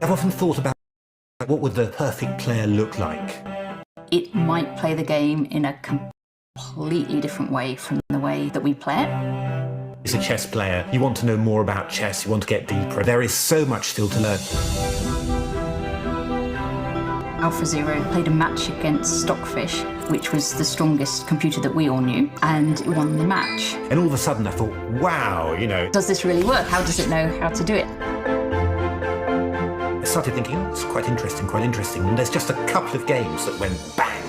I've often thought about what would the perfect player look like. It might play the game in a completely different way from the way that we play it. As a chess player, you want to know more about chess, you want to get deeper. There is so much still to learn. AlphaZero played a match against Stockfish, which was the strongest computer that we all knew, and it won the match. And all of a sudden I thought, wow, does this really work? How does it know how to do it? I started thinking, oh, it's quite interesting. And there's just a couple of games that went bang.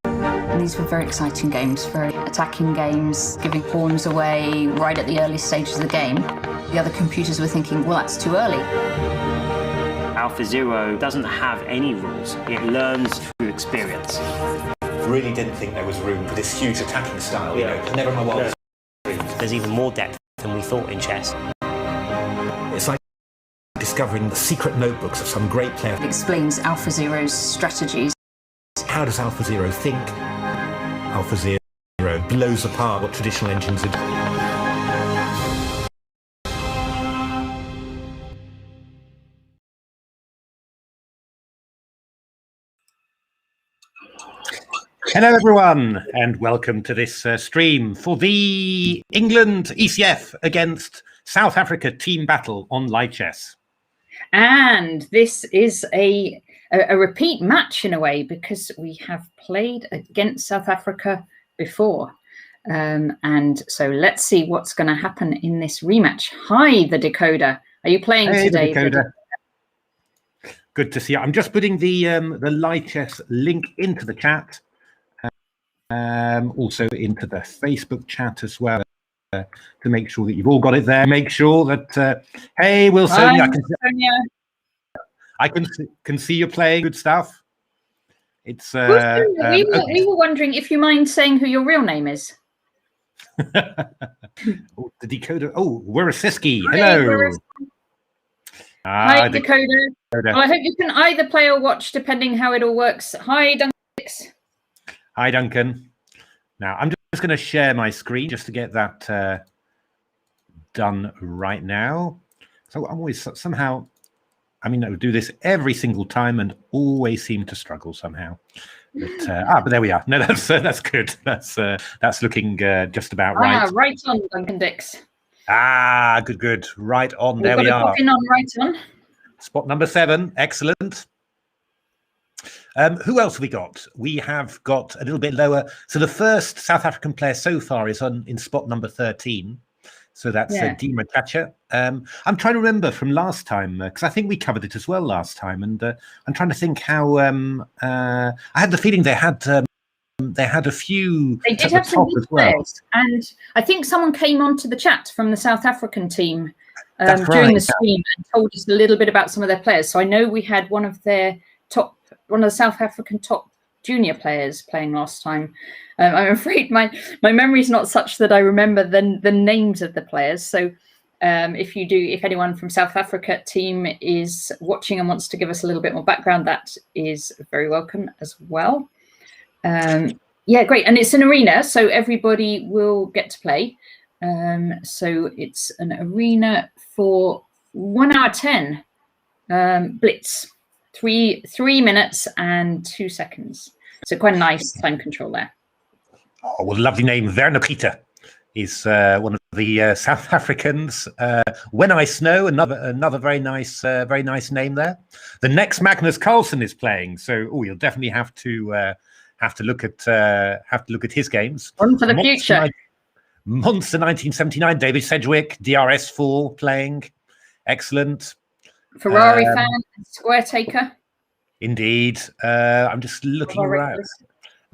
And these were very exciting games, very attacking games, giving pawns away right at the early stages of the game. The other computers were thinking, well, that's too early. AlphaZero doesn't have any rules. It learns through experience. Really didn't think there was room for this huge attacking style, never in my wildest dreams. There's even more depth than we thought in chess. It's like discovering the secret notebooks of some great player. It explains AlphaZero's strategies. How does AlphaZero think? AlphaZero blows apart what traditional engines are doing. Hello everyone, and welcome to this stream for the England ECF against South Africa team battle on live chess. And this is a repeat match in a way, because we have played against South Africa before. And so let's see what's going to happen in this rematch. Hi, the Decoder. Are you playing today? The Decoder. Good to see you. I'm just putting the live chess link into the chat. Also into the Facebook chat as well, to make sure that you've all got it there. Make sure that hey, Will Sonia, I can see you playing. Good stuff. It's we were wondering if you mind saying who your real name is. Oh, the Decoder. Oh, Wirasiski. Hello. Hi, Decoder. Well, I hope you can either play or watch, depending how it all works. Hi, Duncan. Hi, Duncan. Now, I'm just going to share my screen just to get that done right now. So I'm always somehow, I would do this every single time and always seem to struggle somehow. But there we are. No, that's good. That's looking just about right. Right on, Duncan Dix. Good. Right on. There we are. On right on. Spot number 7. Excellent. Who else have we got? We have got a little bit lower. So the first South African player so far is in spot number 13. So that's Dima Chacha. I'm trying to remember from last time, because I think we covered it as well last time. And I'm trying to think how I had the feeling they had a few. They did have some good players. And I think someone came onto the chat from the South African team during the stream and told us a little bit about some of their players. So I know we had one of the South African top junior players playing last time. I'm afraid my memory is not such that I remember the names of the players. So if anyone from South Africa team is watching and wants to give us a little bit more background, that is very welcome as well. Great. And it's an arena, so everybody will get to play. So it's an arena for 1 hour 10 blitz. 3 minutes and 2 seconds. So quite a nice time control there. Oh, well, lovely name. Vernokita is one of the South Africans. When I Snow, another very nice name there. The next Magnus Carlsen is playing, so you'll definitely have to look at his games. On for the future. Monster 1979. David Sedgwick, DRS4 playing. Excellent. Ferrari fan, Square Taker. Indeed. I'm just looking around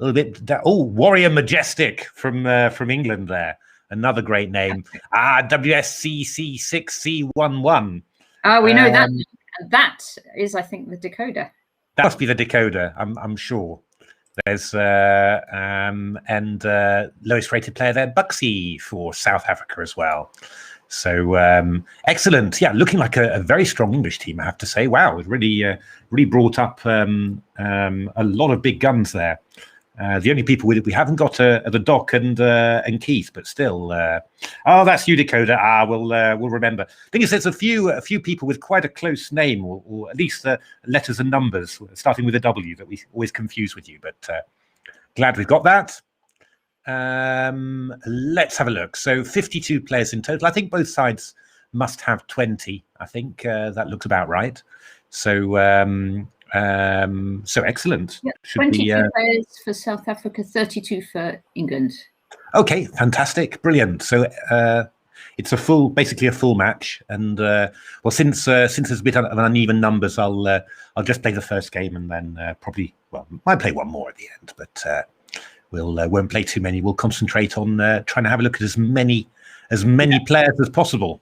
a little bit. Warrior Majestic from England there. Another great name. WSCC6C11. We know that. That is, I think, the Decoder. That must be the Decoder, I'm sure. There's lowest rated player there, Buxy for South Africa as well. So excellent. Yeah, looking like a very strong English team, I have to say. Wow, it really brought up a lot of big guns there. The only people we haven't got are the Doc and Keith, but still. Oh, that's you, Dakota. We'll remember. Thing is, there's a few people with quite a close name, or at least letters and numbers starting with a W that we always confuse with you. But glad we've got that. Let's have a look. So 52 players in total. I think both sides must have 20. I think that looks about right. So so excellent. Yep, Should 22 players for South Africa, 32 for England. Okay, fantastic, brilliant. So it's basically a full match, and well, since there's a bit of uneven numbers, I'll just play the first game, and then probably might play one more at the end, but won't play too many. We'll concentrate on trying to have a look at as many players as possible.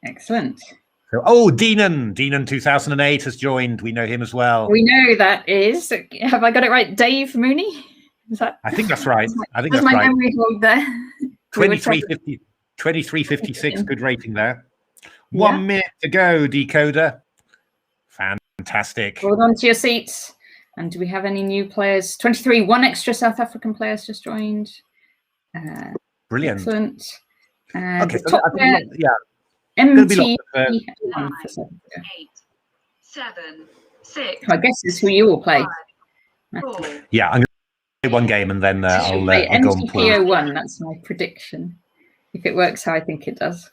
Excellent. So, Deanon 2008 has joined. We know him as well. We know that is. Have I got it right? Dave Mooney? Is that? I think that's right. That's my memory hold there. 23.56. Good rating there. 1 minute to go, Decoder. Fantastic. Hold on to your seats. And do we have any new players? 23. One extra South African players just joined. Brilliant. Excellent. Okay. Top player, yeah. MT. 9, 8, 7, 6. I guess it's who you will play. 4. Yeah, I'm going to play one game and then I'll go on MTPO1. That's my prediction. If it works how I think it does.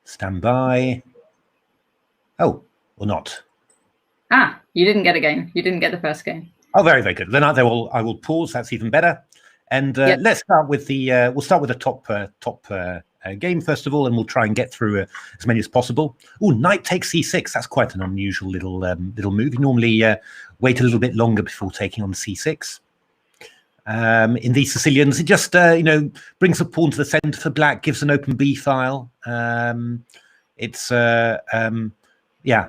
Stand by. Oh, or not. You didn't get a game. You didn't get the first game. Oh, very, very good. Then I will pause. That's even better. And let's start with the top game first of all, and we'll try and get through as many as possible. Oh, knight takes c6. That's quite an unusual little move. You normally wait a little bit longer before taking on c6. In these Sicilians, it just brings a pawn to the centre for black, gives an open b file. It's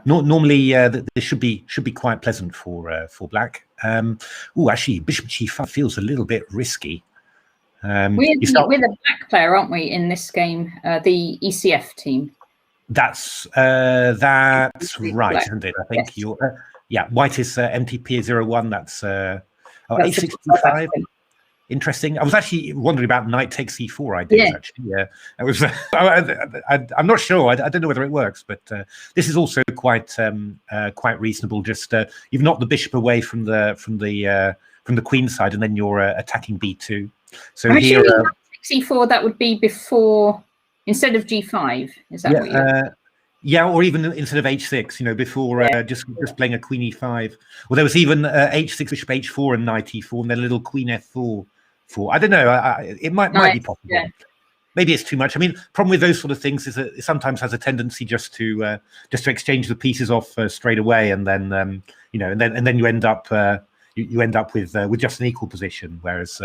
normally this should be quite pleasant for black. Actually, bishop g5 feels a little bit risky. We're the black player, aren't we, in this game? The ECF team. That's right, black. isn't it? I think Yes. you're. White is MTP01. That's H65. Interesting. I was actually wondering about knight takes c4 ideas. Actually, I was. I'm not sure. I don't know whether it works, but this is also quite reasonable. Just you've knocked the bishop away from the queen side, and then you're attacking b2. So actually, here, c4 that would be before instead of g5. Is that what you're... or even instead of h6. Before just playing a queen e5. Well, there was even h6, bishop h4, and knight e4, and then a little queen f4. I don't know. It might be possible. Yeah. Maybe it's too much. I mean, problem with those sort of things is that it sometimes has a tendency just to exchange the pieces off straight away, and then and then you end up with just an equal position. Whereas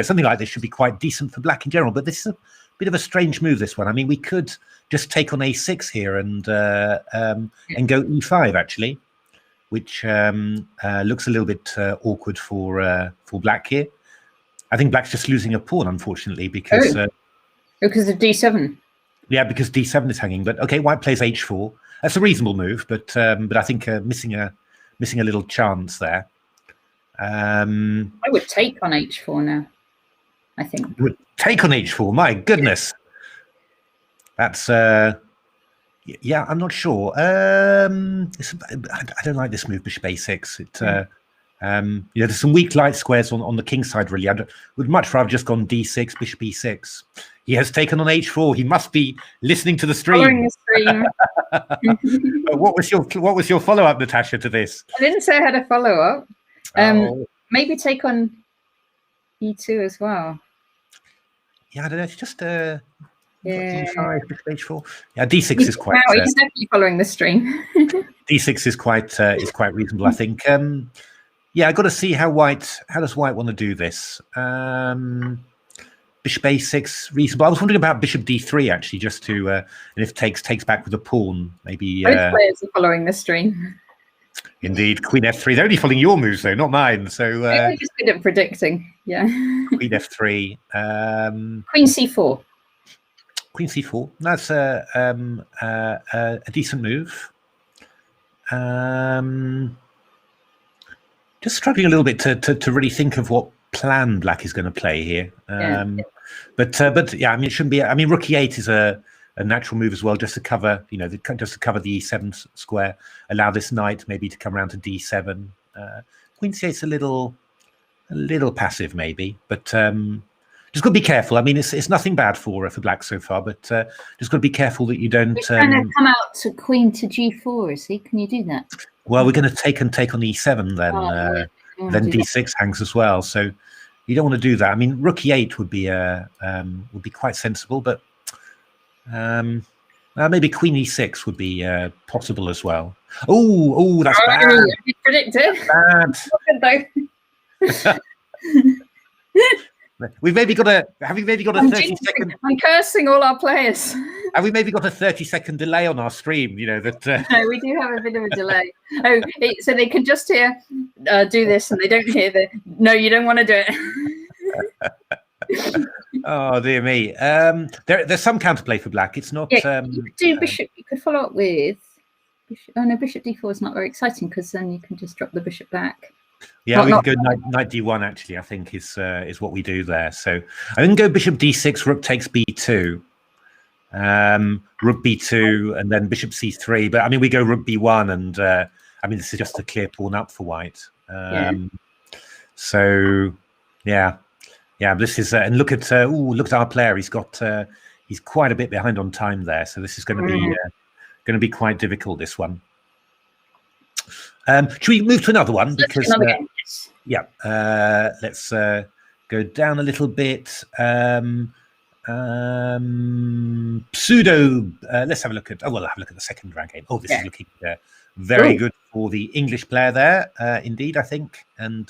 something like this should be quite decent for black in general. But this is a bit of a strange move. This one. I mean, we could just take on a6 here and go e5 actually, which looks a little bit awkward for black here. I think black's just losing a pawn, unfortunately, because because of d7. Yeah, because d7 is hanging. But okay, white plays h4. That's a reasonable move, but I think missing a little chance there. I would take on h4 now. I think. You would take on h4. My goodness, that's I'm not sure. I don't like this move, bishop a6. There's some weak light squares on the king side, really. Would much rather just gone d6, bishop e6. He has taken on h4. He must be listening to the stream. Following the stream. What was your follow-up, Natasha, to this? I didn't say I had a follow-up. Maybe take on e2 as well. Yeah, I don't know. It's just d5, bishop h4. Yeah, d6 is quite. Wow, he's definitely following the stream. d6 is quite reasonable, I think. I got to see how does white want to do this. Bishop a6, reasonable. I was wondering about bishop d3 actually, just to and if takes back with a pawn, maybe. Both players are following the stream. Indeed, queen f3. They're only following your moves though, not mine. So I'm just good at predicting. Yeah. Queen f3. Queen c4. Queen c4. That's a decent move. just struggling a little bit to really think of what plan Black is going to play here. But yeah, I mean, it shouldn't be. I mean, rook e8 is a natural move as well, just to cover, just to cover the e7 square, allow this knight maybe to come around to d7. Queen c8's a little passive maybe, but just got to be careful. I mean, it's nothing bad for Black so far, but just got to be careful that you don't. We're trying to come out to queen to g4. Is he? Can you do that? Well, we're going to take on e7 then. Then d6 hangs as well, so you don't want to do that. I mean, rook e8 would be quite sensible, but maybe queen e6 would be possible as well. Oh, that's bad. You predicted. Bad. We've maybe got a 30-second. I'm cursing all our players. Have we maybe got a 30-second delay on our stream? That. No, we do have a bit of a delay. So they can just hear do this, and they don't hear the. No, you don't want to do it. Oh dear me. There's some counterplay for Black. It's not. You could do bishop. You could follow up with. Oh no, bishop d4 is not very exciting because then you can just drop the bishop back. Yeah, we can go knight d1. Actually, I think is what we do there. So I can go bishop d6, rook takes b2, rook b2, and then bishop c3. But I mean, we go rook b1, and I mean, this is just a clear pawn up for White. So yeah, this is and look at our player. He's quite a bit behind on time there. So this is going to be quite difficult. This one. Should we move to another one? Because let's go down a little bit. Pseudo. Let's have a look at. I'll have a look at the second round game. Oh, this is looking very good for the English player there. Indeed, I think. And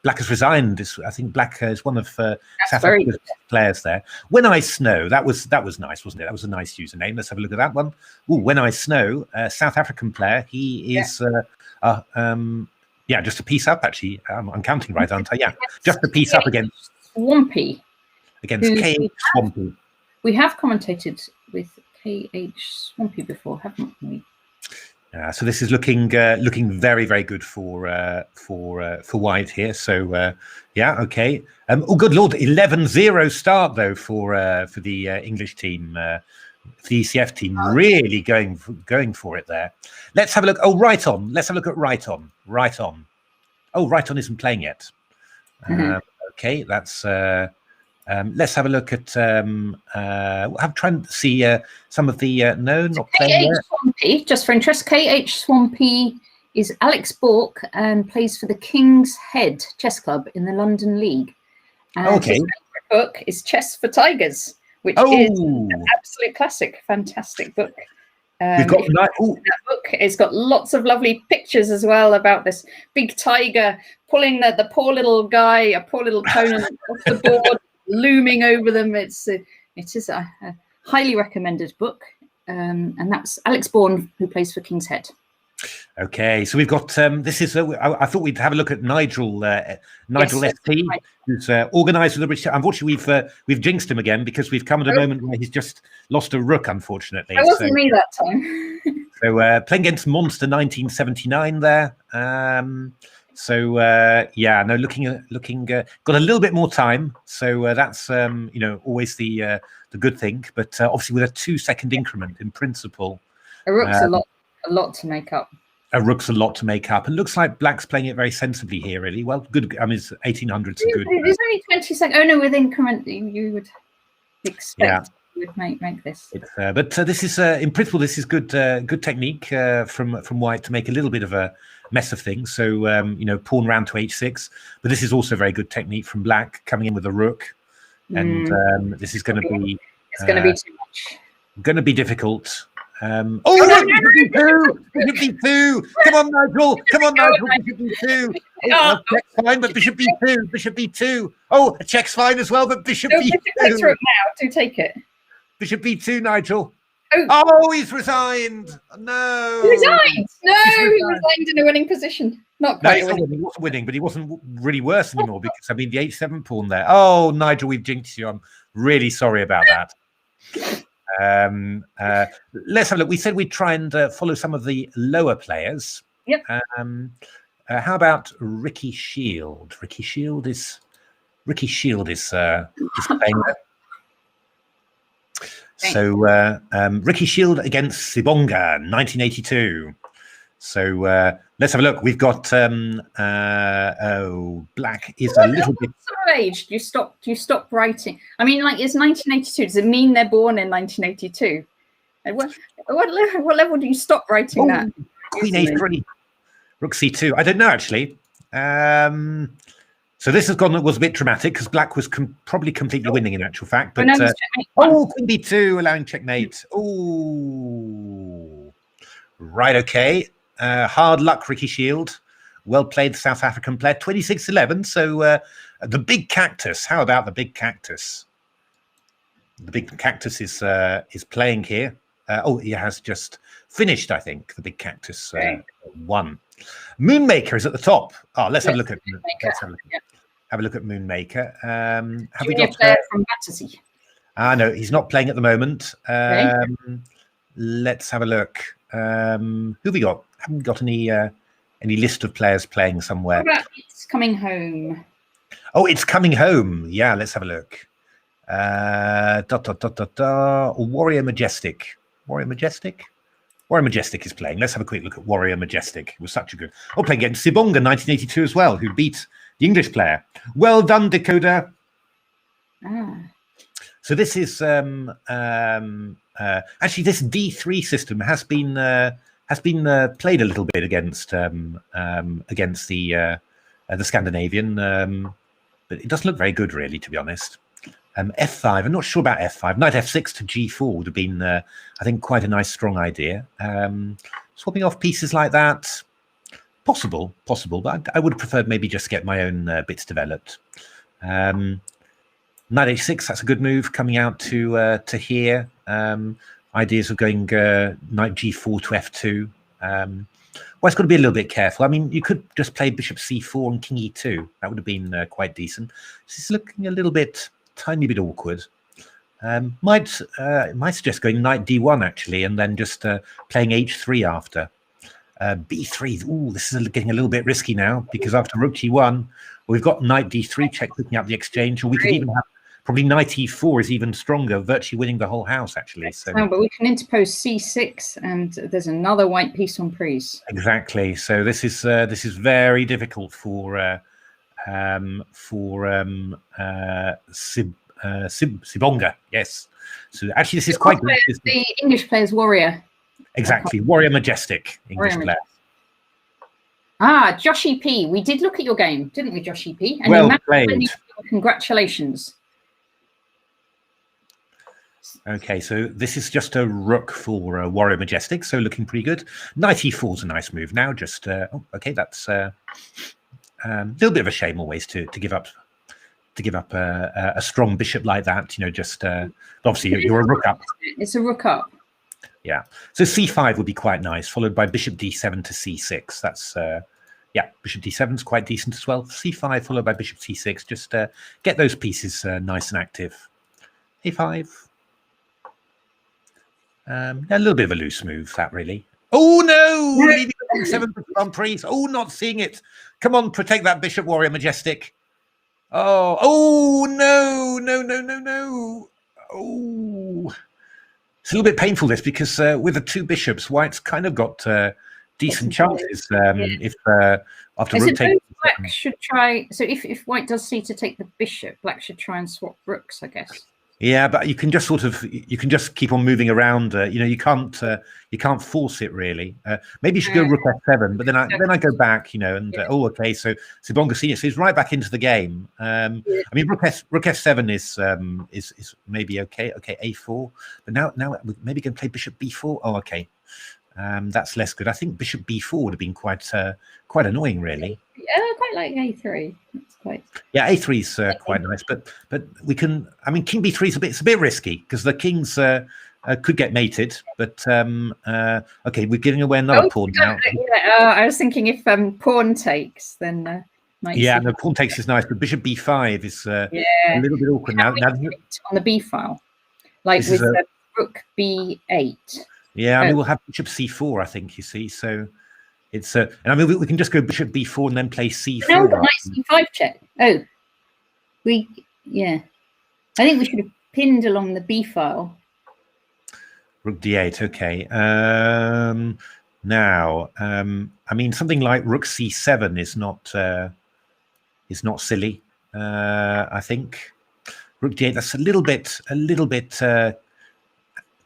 Black has resigned. I think Black is one of South Africa's players there. When I Snow, that was nice, wasn't it? That was a nice username. Let's have a look at that one. Ooh, When I Snow, South African player. He is. Just a piece up, actually. I'm counting right, aren't I? Yeah, just a piece up against Swampy. Against KH Swampy. We have commentated with KH Swampy before, haven't we? So this is looking very, very good for White here. So okay. Oh, good Lord, 11-0 start though for the English team. The ECF team really going for it there. Let's have a look. Oh, right on. Let's have a look at right on. Right on. Oh, right on isn't playing yet. Okay, that's. Let's have a look at. I'm trying to see some of the. No, not playing yet. Swampy, just for interest, KH Swampy is Alex Bork and plays for the King's Head Chess Club in the London League. And okay. His favorite book is Chess for Tigers, which is an absolute classic, fantastic book. We've got that book. It's got lots of lovely pictures as well about this big tiger pulling the poor little guy, a poor little opponent off the board, looming over them. It is a highly recommended book, and that's Alex Bourne, who plays for King's Head. Okay, so we've got this is I thought we'd have a look at Nigel ST, who's organised with the British. Unfortunately, we've jinxed him again because we've come at a moment where he's just lost a rook. Unfortunately, it wasn't me that time. So playing against Monster 1979 there. Looking got a little bit more time. So that's always the good thing. But obviously with a 2-second increment in principle, a rook's a lot to make up. A rook's a lot to make up, and looks like Black's playing it very sensibly here. Really well, good. I mean, it's 1800s are good. There's only 20 seconds. Oh no, with increment, you would expect you would make this. But this is in principle, this is good. Good technique from White to make a little bit of a mess of things. So pawn round to h6. But this is also very good technique from Black coming in with a rook, and this is going to be. It's going to be too much. Going to be difficult. Bishop b2. Come on, Nigel. Bishop b2. Check's fine, but bishop b2. Bishop b2. Oh, a check's fine as well, but bishop b2. Takes rook now. Do take it. Bishop b2, Nigel. Oh, he's resigned. No. He resigned. No, he resigned in a winning position. Not quite winning. He wasn't winning, but he wasn't really worse anymore because I mean the h7 pawn there. Oh, Nigel, we've jinxed you. I'm really sorry about that. Let's have a look. We said we'd try and follow some of the lower players. Yep. How about Ricky Shield? Ricky Shield is playing there. So Ricky Shield against Sibonga, 1982. So let's have a look. We've got black is a little bit. What sort of age do you stop writing? I mean, like, it's 1982. Does it mean they're born in 1982? And what level do you stop writing that? Queen A3, Rook C2. I don't know actually. So this was a bit dramatic because black was probably completely winning in actual fact. But Queen B2 allowing checkmate. Oh, right. Okay. Hard luck, Ricky Shield. Well played, South African player. 26-11. So the big cactus. How about the big cactus? The big cactus is playing here. He has just finished, I think. The big cactus won. Moonmaker is at the top. Oh, let's have a look at. Have a look at Moonmaker. Have we got player from Battersea? No, he's not playing at the moment. Let's have a look. Who have we got? Haven't got any list of players playing somewhere. What about It's Coming Home? Oh, It's Coming Home. Yeah, let's have a look. Warrior Majestic. Warrior Majestic is playing. Let's have a quick look at Warrior Majestic. It was such a good. Playing against Sibonga 1982 as well, who beat the English player. Well done, Decoder. So this is actually this D3 system has been played a little bit against the Scandinavian, but it doesn't look very good really, to be honest. F5. I'm not sure about F5. Knight F6 to G4 would have been, I think, quite a nice, strong idea. Swapping off pieces like that, possible, but I would have preferred maybe just get my own bits developed. Knight H6. That's a good move. Coming out to here. Ideas of going Knight G4 to F2. Well, it's got to be a little bit careful. I mean, you could just play Bishop C4 and King E2. That would have been quite decent. This is looking a little bit. Tiny bit awkward. Might suggest going Knight D1 actually, and then just playing H3 after. B3. Ooh, this is getting a little bit risky now because after Rook G1, we've got Knight D3 check, looking at the exchange, or we could even have probably Knight E4 is even stronger, virtually winning the whole house actually. So, but we can interpose C6, and there's another white piece on prise. Exactly. So this is very difficult for. Sibonga, yes. So actually, this is quite good. The English player's warrior. Exactly, Warrior Majestic, English player. Joshy P. We did look at your game, didn't we, Joshy P? And well played. Congratulations. Okay, so this is just a rook for Warrior Majestic, so looking pretty good. Knight E4 is a nice move now. Just okay, that's. A little bit of a shame always to give up a strong bishop like that. You know, just obviously you're a rook up. It's a rook up. Yeah. So C5 would be quite nice, followed by Bishop D7 to C6. That's Bishop D7 is quite decent as well. C5 followed by Bishop C6. Just get those pieces nice and active. A5. A little bit of a loose move, that really. Oh no! Leaving the 7 on priest. Oh, not seeing it. Come on, protect that bishop, Warrior Majestic. Oh no. Oh, it's a little bit painful this because with the two bishops, white's kind of got decent chances. If after rook takes, black should try. So if white does see to take the bishop, black should try and swap rooks, I guess. Yeah, but you can just keep on moving around. You can't force it really. Maybe you should go Rook F7, but then I go back. Okay. So Sibonga Senior is right back into the game. I mean, Rook F7 is maybe okay. Okay, A4, but now maybe going to play Bishop B4. Oh, okay. That's less good. I think Bishop B4 would have been quite annoying, really. Yeah, I quite like A3. That's quite. Yeah, A3 is quite nice, but we can. I mean, King B3 is a bit risky because the kings could get mated. But okay, we're giving away another pawn now. I was thinking if pawn takes, then. Pawn takes is nice, but Bishop B5 is a little bit awkward now. On the B file, like with Rook B8. Yeah, I mean, we'll have Bishop C4, I think, you see. So, it's and I mean we can just go bishop b4 and then play c4. Now we've got knight c5 check. Oh, yeah. I think we should have pinned along the b file. Rook d8. Okay. Now, I mean, something like rook c7 is not silly. I think rook d8. That's a little bit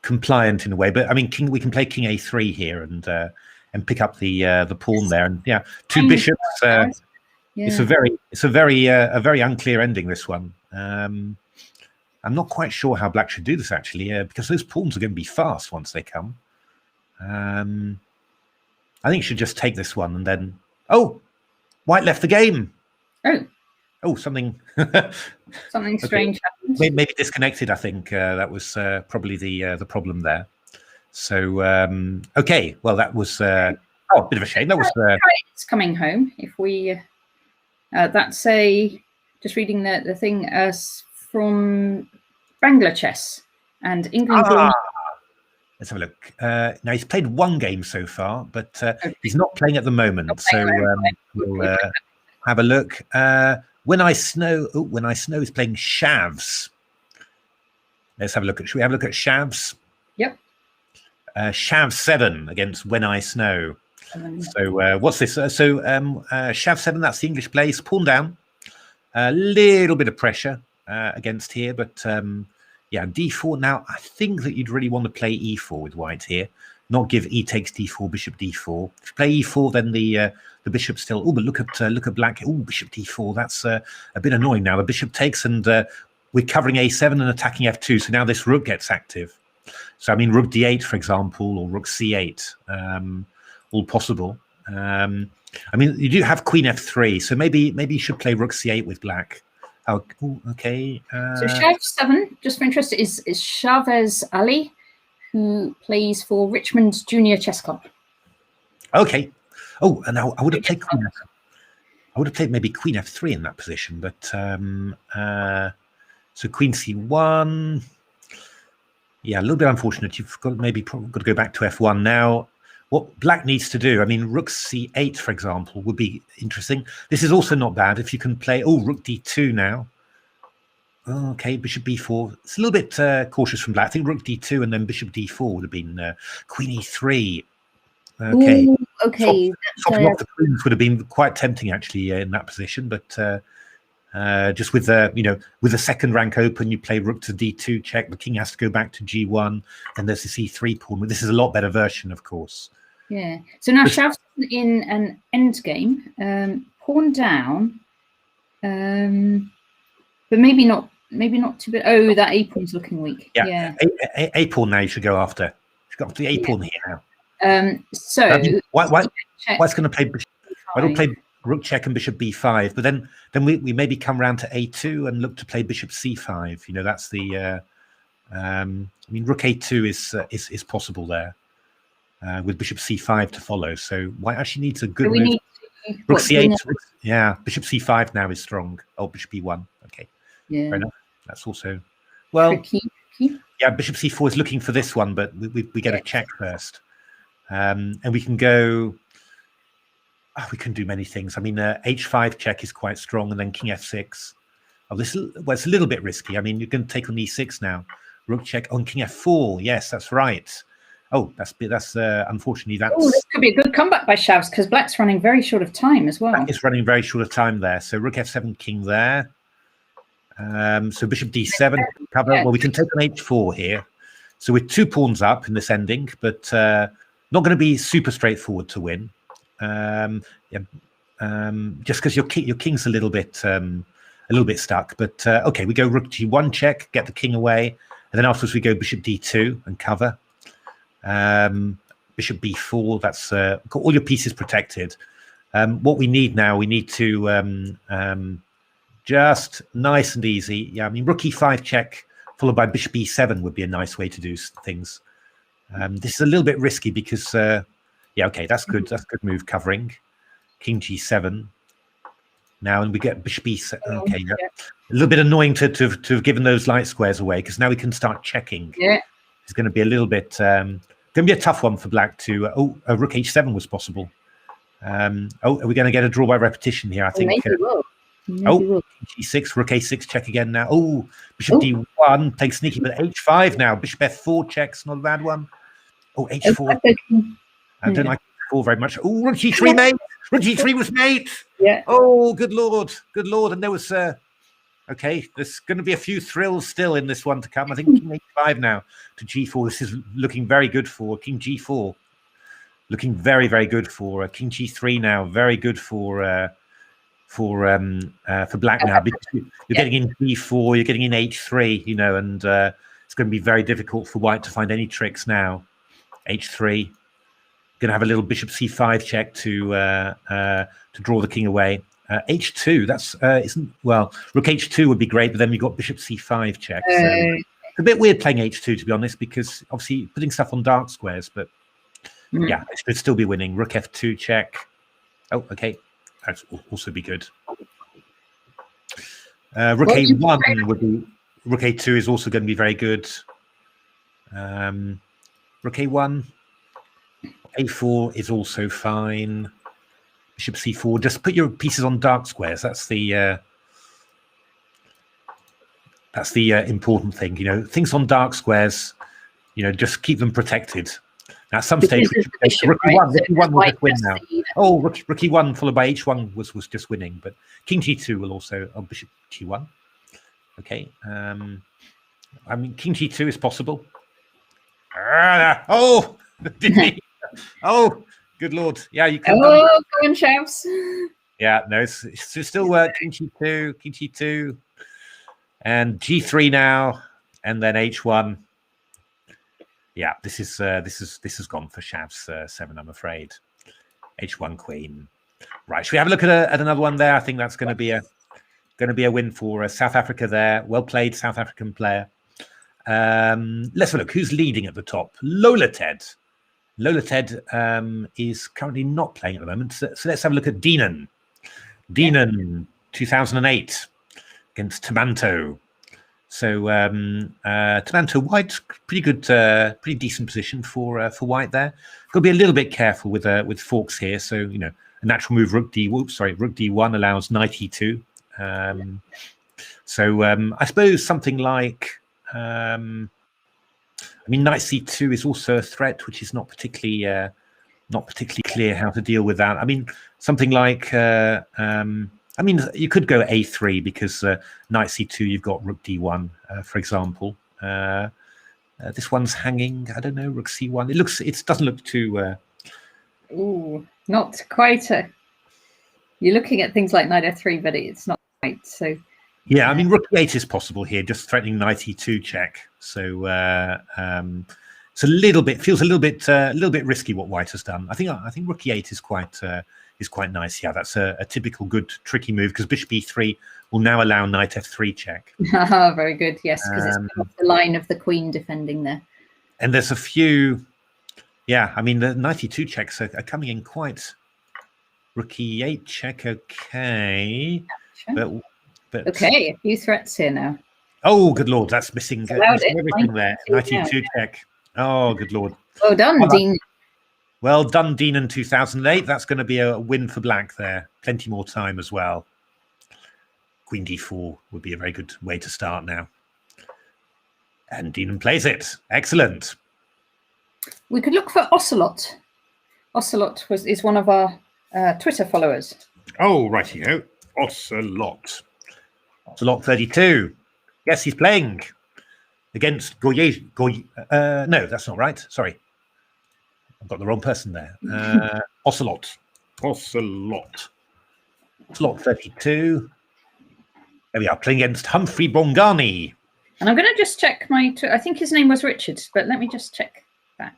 compliant in a way. But I mean, we can play king a3 here and pick up the pawn there. And yeah, two bishops. Yeah. It's a very unclear ending. This one. I'm not quite sure how black should do this actually, because those pawns are going to be fast once they come. I think you should just take this one and then. Oh, white left the game. Oh, something. Something strange happened. Maybe disconnected. I think that was probably the problem there. So okay, well that was a bit of a shame. That was. It's coming home. If we, that's just reading the thing from Bangladesh and England. Let's have a look. Now he's played one game so far, but he's not playing at the moment. So we'll have a look. When I Snow is playing Shavs. Let's have a look at. Should we have a look at Shavs? Yep. Shav 7 against When I Snow. So what's this? Shav 7. That's the English place. Pawn down. A little bit of pressure against here, but yeah, d4. Now I think that you'd really want to play e4 with white here, not give e takes d4, bishop d4. If you play e4, then the bishop still. Oh, but look at black. Oh, bishop d4. That's a bit annoying. Now the bishop takes, and we're covering a7 and attacking f2. So now this rook gets active. So I mean, rook d8, for example, or rook c8, all possible. I mean, you do have queen f3, so maybe you should play rook c8 with black. Oh, okay. So Shav 7, just for interest, is Chavez Ali, who plays for Richmond Junior Chess Club. Okay. Oh, and I would have played queen f. I would have played maybe queen f3 in that position, but so queen c1. Yeah, a little bit unfortunate. You've got probably got to go back to f1 now. What black needs to do, I mean, rook c8, for example, would be interesting. This is also not bad if you can play, rook d2 now. Okay, bishop b4. It's a little bit cautious from black. I think rook d2 and then bishop d4 would have been queen e3. Okay. Ooh, okay. Swapping off the queens would have been quite tempting, actually, in that position. But just with with the second rank open, you play rook to d2 check. The king has to go back to g1, and there's this e3 pawn. This is a lot better version, of course. Yeah. So now Shav's in an end game, pawn down, but maybe not too bit. Oh, that a pawn's looking weak. Yeah. A pawn now. You should go after. You've got the a pawn here now. So White's going to play. I don't play rook check and bishop b5, but then we maybe come round to a2 and look to play bishop c5. You know, that's the. I mean, rook a2 is possible there. With bishop c5 to follow, so white actually needs a good move. Rook c8, yeah. Bishop c5 now is strong. Oh, bishop e1. Okay, fair enough. That's also tricky. Yeah. Bishop c4 is looking for this one, but we get a check first, and we can go. We can do many things. I mean, h5 check is quite strong, and then king f6. Oh, it's a little bit risky. I mean, you're going to take on e6 now. Rook check on king f4. Yes, that's right. Oh, that's unfortunately that's. Oh, this could be a good comeback by Shavs because black's running very short of time as well. Black is running very short of time there. So rook f7, king there. So bishop d7 cover. Well, we can take on h4 here. So with two pawns up in this ending, but not going to be super straightforward to win. Just because your king's a little bit stuck. But okay, we go rook g1 check, get the king away, and then afterwards we go bishop d2 and cover. Bishop b4. That's got all your pieces protected. What we need now, we need to just nice and easy. Yeah, I mean, rook e5 check followed by bishop e7 would be a nice way to do things. This is a little bit risky because okay, that's good. That's a good move covering. King g7 now, and we get bishop e7. Okay, yeah. A little bit annoying to have given those light squares away because now we can start checking. Yeah, it's going to be a little bit going to be a tough one for black to. Rook h7 was possible. Oh, are we going to get a draw by repetition here? I think. Maybe will. G6, rook a6 check again now. Oh, bishop d1 playing sneaky, but h5 now. Bishop f4 checks, not a bad one. Oh, h4. I don't like h4 very much. Oh, rook g3 mate. Rook g3 was mate. Yeah. Oh, good lord, good lord. And there was okay. There's going to be a few thrills still in this one to come. I think king h5 now to g4. This is looking very good for king g4. Looking very, very good for king g3 now. Very good for black now, because you're getting in b4, you're getting in h3, you know, and it's going to be very difficult for white to find any tricks now. h3, going to have a little bishop c5 check to draw the king away. h2, that's isn't well. Rook h2 would be great, but then we've got bishop c5 check. So it's a bit weird playing h2, to be honest, because obviously putting stuff on dark squares, but yeah, it should still be winning. Rook f2 check. Oh, okay. That would also be good. Rook a1 would be. Rook a2 is also going to be very good. Rook a1, a4 is also fine. Bishop c4. Just put your pieces on dark squares. That's the important thing. You know, things on dark squares. You know, just keep them protected. Now, at some stage, rook e1 will just win now. Oh, rook e1 followed by h1 was just winning, but king g2 will also. Oh, bishop g1. Okay. I mean, king g2 is possible. Oh, oh, good lord! Yeah, you can. Oh, go on, Shavs. Yeah, no, it's still work. King g2, and g3 now, and then h1. Yeah, this is gone for Shavs 7, I'm afraid. h1 queen. Right, should we have a look at another one there? I think that's going to be a win for South Africa there. Well played, South African player. Let's have a look. Who's leading at the top? Lola Ted. Lola Ted is currently not playing at the moment. So let's have a look at Deenan. Deenan, 2008 against Tamanto. So Tamanto white, pretty good, pretty decent position for white there. Got to be a little bit careful with forks here. So you know, a natural move rook d1 allows knight e2. So I suppose something like I mean, knight c2 is also a threat, which is not particularly clear how to deal with that. I mean, something like I mean, you could go a3 because knight c2, you've got rook d1, for example. This one's hanging. I don't know, rook c1. It doesn't look too. Ooh, not quite a. You're looking at things like knight f3, but it's not quite. So. Yeah, I mean, rook e8 is possible here, just threatening knight e2 check. So it's a little bit feels a little bit risky what white has done. I think rook e8 is quite nice. Yeah, that's a typical good tricky move because bishop e3 will now allow knight f3 check. Very good. Yes, because it's off the line of the queen defending there. And there's a few. Yeah, I mean the knight e2 checks are coming in quite. Rook e8 check, okay, Sure. but okay, a few threats here now. Oh, good lord, that's missing everything there. Now. Knight e2 check. Oh, good lord. Well done, Dean. Well done, Dean in 2008. That's going to be a win for black there. Plenty more time as well. Queen d4 would be a very good way to start now. And Dean plays it. Excellent. We could look for Ocelot. Ocelot is one of our Twitter followers. Oh, righty-ho. Ocelot. Ocelot 32. Yes, he's playing against Goye. No, that's not right. Sorry. I've got the wrong person there. Ocelot. Ocelot 32. There we are, playing against Humphrey Bongani. And I'm going to just check I think his name was Richard, but let me just check that.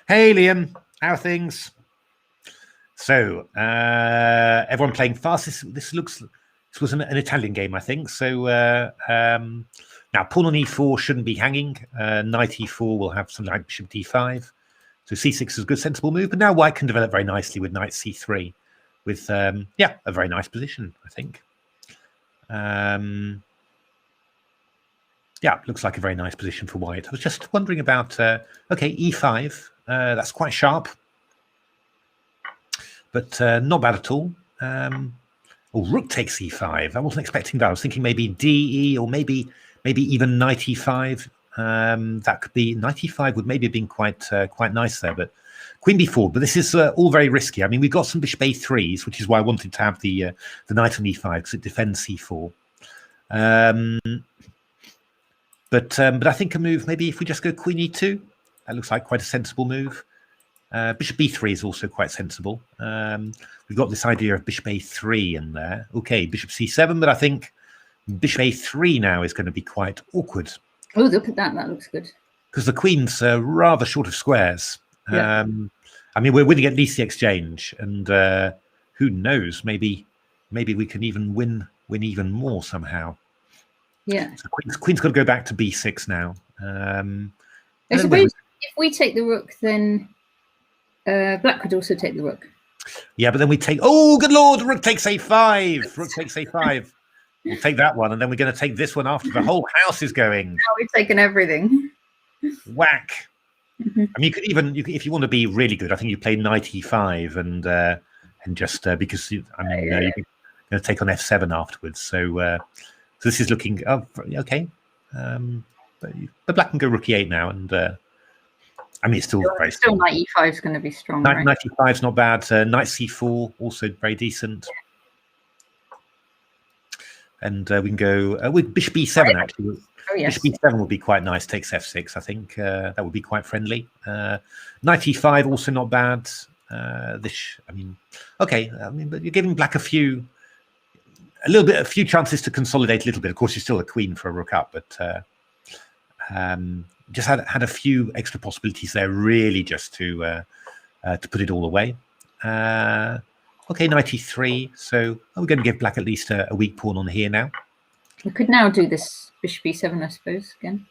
Hey, Liam. How are things? So, everyone playing fast. This was an Italian game, I think. So, now pawn on e4 shouldn't be hanging. Knight e4 will have something like bishop d5. So c6 is a good, sensible move. But now white can develop very nicely with knight c3 with, a very nice position, I think. Yeah, looks like a very nice position for white. I was just wondering about, okay, e5. That's quite sharp. but not bad at all. Oh, rook takes e5. I wasn't expecting that. I was thinking maybe de, or maybe even knight e5. That could be knight e5 would maybe have been quite nice there, but queen b4. But this is all very risky. I mean, we've got some bishop a3s, which is why I wanted to have the knight on e5 because it defends c4. But I think a move, maybe if we just go queen e2, that looks like quite a sensible move. Bishop b3 is also quite sensible. We've got this idea of bishop a3 in there. Okay, bishop c7, but I think bishop a3 now is going to be quite awkward. Oh, look at that. That looks good. Because the queen's rather short of squares. Yeah. I mean, we're winning at least the exchange, and who knows? Maybe we can even win even more somehow. Yeah. So queen's got to go back to b6 now. I suppose if we take the rook, then black could also take the rook. Yeah, but then we take. Oh, good lord! Rook takes a5. Rook takes a5. We'll take that one, and then we're going to take this one after the whole house is going. Now we've taken everything. Whack. I mean, you could even, if you want to be really good, I think you play knight e5 and just because you're going to take on f7 afterwards. So this is looking okay. But black can go rook e8 now, and I mean it's still very still knight e5 is going to be strong. Right? Knight e5 is not bad. Knight c4 also very decent. And we can go with bishop b7 actually. Oh, yes. Bishop b7 would be quite nice. Takes f6. I think that would be quite friendly. Knight e5 also not bad. Okay. I mean, but you're giving black a few chances to consolidate a little bit. Of course, you're still a queen for a rook up, but just had a few extra possibilities there, really, just to put it all away. Okay, knight e3. So we're going to give black at least a weak pawn on here now. We could now do this bishop e7, I suppose, again.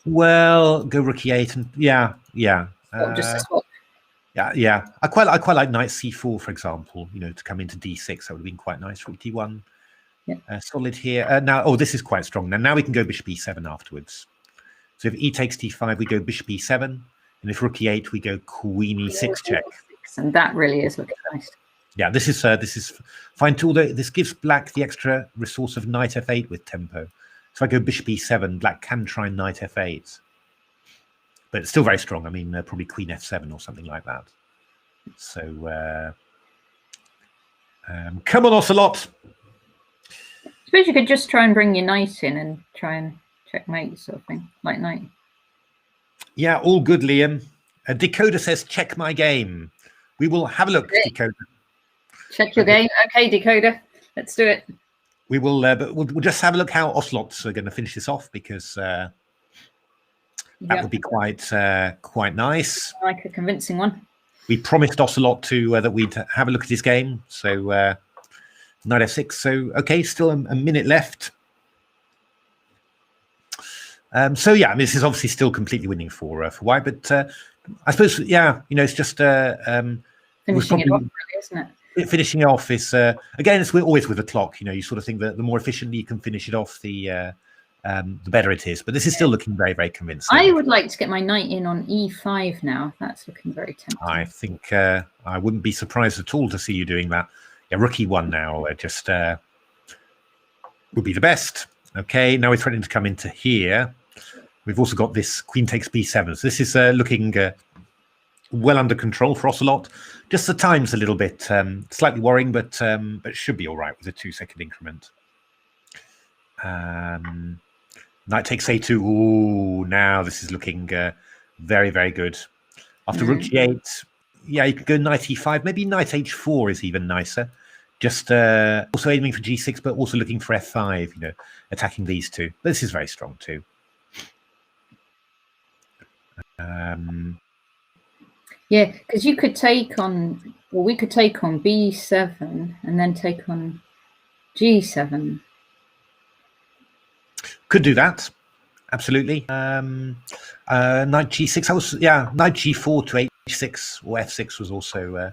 Well, go rook e8 and yeah. Just a swap. Yeah. I quite like knight c4, for example. To come into d6, that would have been quite nice. Rook d1, solid here. Now, this is quite strong. Now we can go bishop e7 afterwards. So if e takes d5, we go bishop e7, and if rook e8, we go queen e6 check. And that really is looking nice. Yeah, this is fine too. Although this gives black the extra resource of knight f8 with tempo. So if I go bishop e7, black can try knight f8, but it's still very strong. I mean, probably queen f7 or something like that. So come on, Ocelot. I suppose you could just try and bring your knight in and try and checkmate, sort of thing, like knight. Yeah, all good, Liam. Decoder says, check my game. We will have a look, Decoder. Check your game. Okay, Decoder. Let's do it. We will, but we'll just have a look how Ocelots are going to finish this off, because that would be quite nice. Like a convincing one. We promised Ocelot that we'd have a look at his game. So knight f6. So okay, still a minute left. So yeah, I mean, this is obviously still completely winning for white, but I suppose it's just finishing it off, really, isn't it? Finishing it off is again, we're always with the clock. You sort of think that the more efficiently you can finish it off, the better it is. But this is still looking very, very convincing. I would like to get my knight in on e5 now. That's looking very tempting. I think I wouldn't be surprised at all to see you doing that. Yeah, rook e1 now just would be the best. Okay, now we're threatening to come into here. We've also got this queen takes b7. So this is looking well under control for Ocelot. Just the time's a little bit slightly worrying, but should be all right with a 2-second increment. Knight takes a2. Ooh, now this is looking very, very good. After rook g8, yeah, you could go knight e5. Maybe knight h4 is even nicer. Just also aiming for g6, but also looking for f5, attacking these two. But this is very strong too. Yeah, because you could take on, well, we could take on b7 and then take on g7. Could do that, absolutely. Knight g6. Knight g4 to h6 or f6 was also.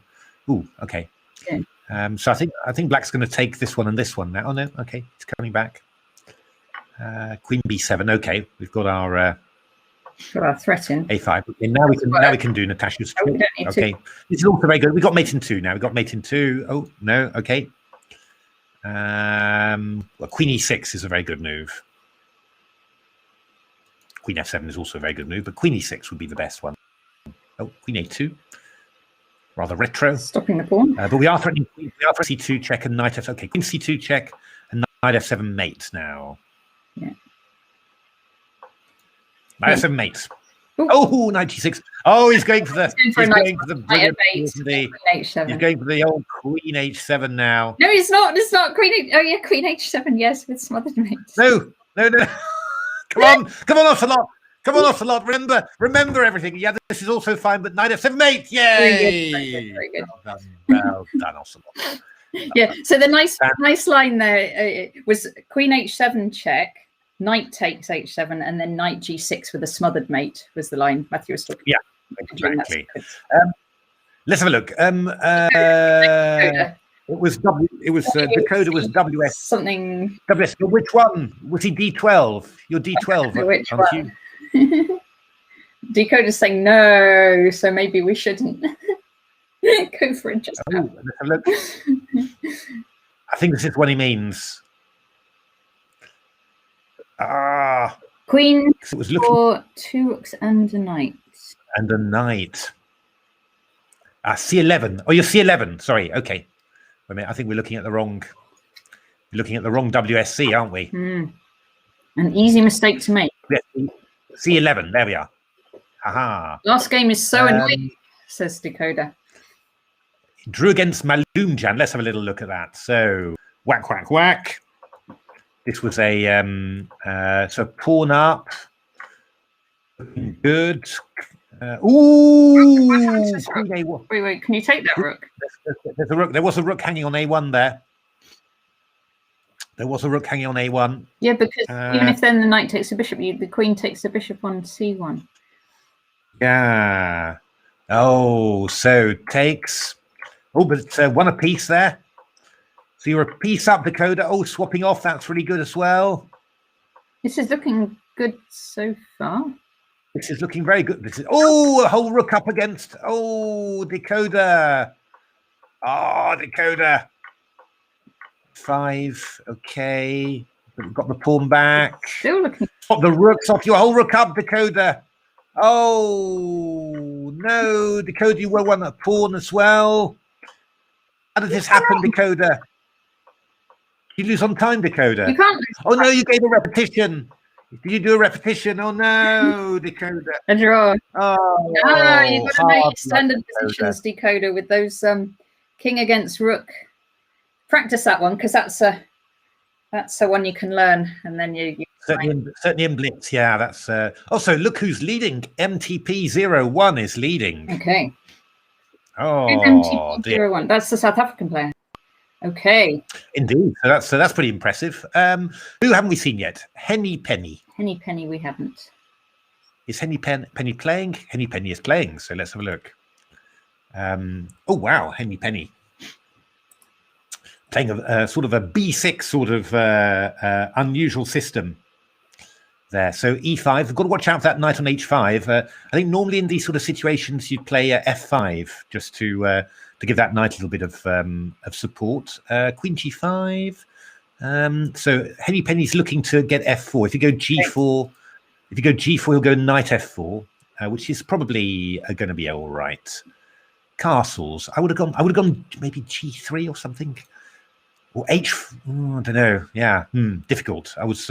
Okay. Yeah. So I think black's going to take this one and this one now. Oh no, okay, it's coming back. Queen b7. Okay, we've got our Got our threat in. A5. Okay, now we can do Natasha's Oh, we trick. don't need Okay, this is also very good. We got mate in 2 now. We got mate in 2. Oh no, okay. Well, Queen E6 is a very good move. Queen F7 is also a very good move, but Queen E6 would be the best one. Oh, Queen A2, rather retro. Stopping the pawn. But we are threatening. We are for C2 check and knight F. Okay, Queen C2 check and knight F7 mate now. Yeah. Knight F7 mate. Ooh. Oh, knight G6. Oh, he's going for the. He's going for the brilliant. Queen H7. He's going for the old Queen H7 now. No, he's not. It's not Queen H. Oh yeah, Queen H7. Yes, with smothered mates. No. Come on, Ocelot. Come on, Ocelot. Remember everything. Yeah, this is also fine, but knight F7 mate. Yay! Very good. Well done, Ocelot. Yeah. So the nice line there was Queen H7 check, knight takes H7, and then knight G6 with a smothered mate was the line Matthew was talking. Yeah, exactly. Let's have a look. It was Dakota was WS something. WS. Which one was he? D12. You're D12. Which aren't one? Dakota's saying no, so maybe we shouldn't go for it. Just let's have a look. I think this is what he means. Queen it was looking for 2 rooks and a knight. And a knight. C11. Oh, you're C11. Sorry. Okay. Wait a minute. I think we're looking at the wrong. We're looking at the wrong WSC, aren't we? An easy mistake to make. Yes, C11. There we are. Haha. Last game is so annoying, says Dakota. Drew against Malumjan. Let's have a little look at that. So whack, whack, whack. This was a so pawn up. Good. Wait, can you take that rook? There's a rook. There was a rook hanging on A1 there. There was a rook hanging on A1. Yeah, because even if then the knight takes the bishop, the queen takes the bishop on C1. Yeah. Oh, so takes. Oh, but it's 1 apiece there. So you're a piece up, Dakota. Oh, swapping off. That's really good as well. This is looking good so far. This is looking very good. This is a whole rook up against. Oh, Dakota. Oh, Dakota. 5. Okay. We've got the pawn back. Still looking. Got the rooks off. Your whole rook up, Dakota. Oh no, Dakota, you were one that pawn as well. How did this happen, Dakota? You lose on time, Dakota. You can't lose. Oh no, you gave a repetition. Did you do a repetition? Oh no, Dakota. A draw. Oh, you've got to make standard positions, Dakota, with those king against rook. Practice that one because that's a one you can learn, and then you certainly in blitz. Yeah, that's. Also, look who's leading. MTP01 is leading. Okay. Oh, MTP01. That's the South African player. Okay. Indeed. So that's pretty impressive. Who haven't we seen yet? Henny Penny. Henny Penny, we haven't. Is Henny Penny playing? Henny Penny is playing. So let's have a look. Oh wow, Henny Penny. Playing a sort of a B6 sort of unusual system there. So E5, we've got to watch out for that knight on H5. I think normally in these sort of situations you'd play F5 just to give that knight a little bit of support. Queen G5. So Henny Penny's looking to get F4. If you go G4, he'll go knight F4, which is probably going to be all right. Castles. I would have gone maybe G3 or something. Or I don't know. Yeah, difficult. I was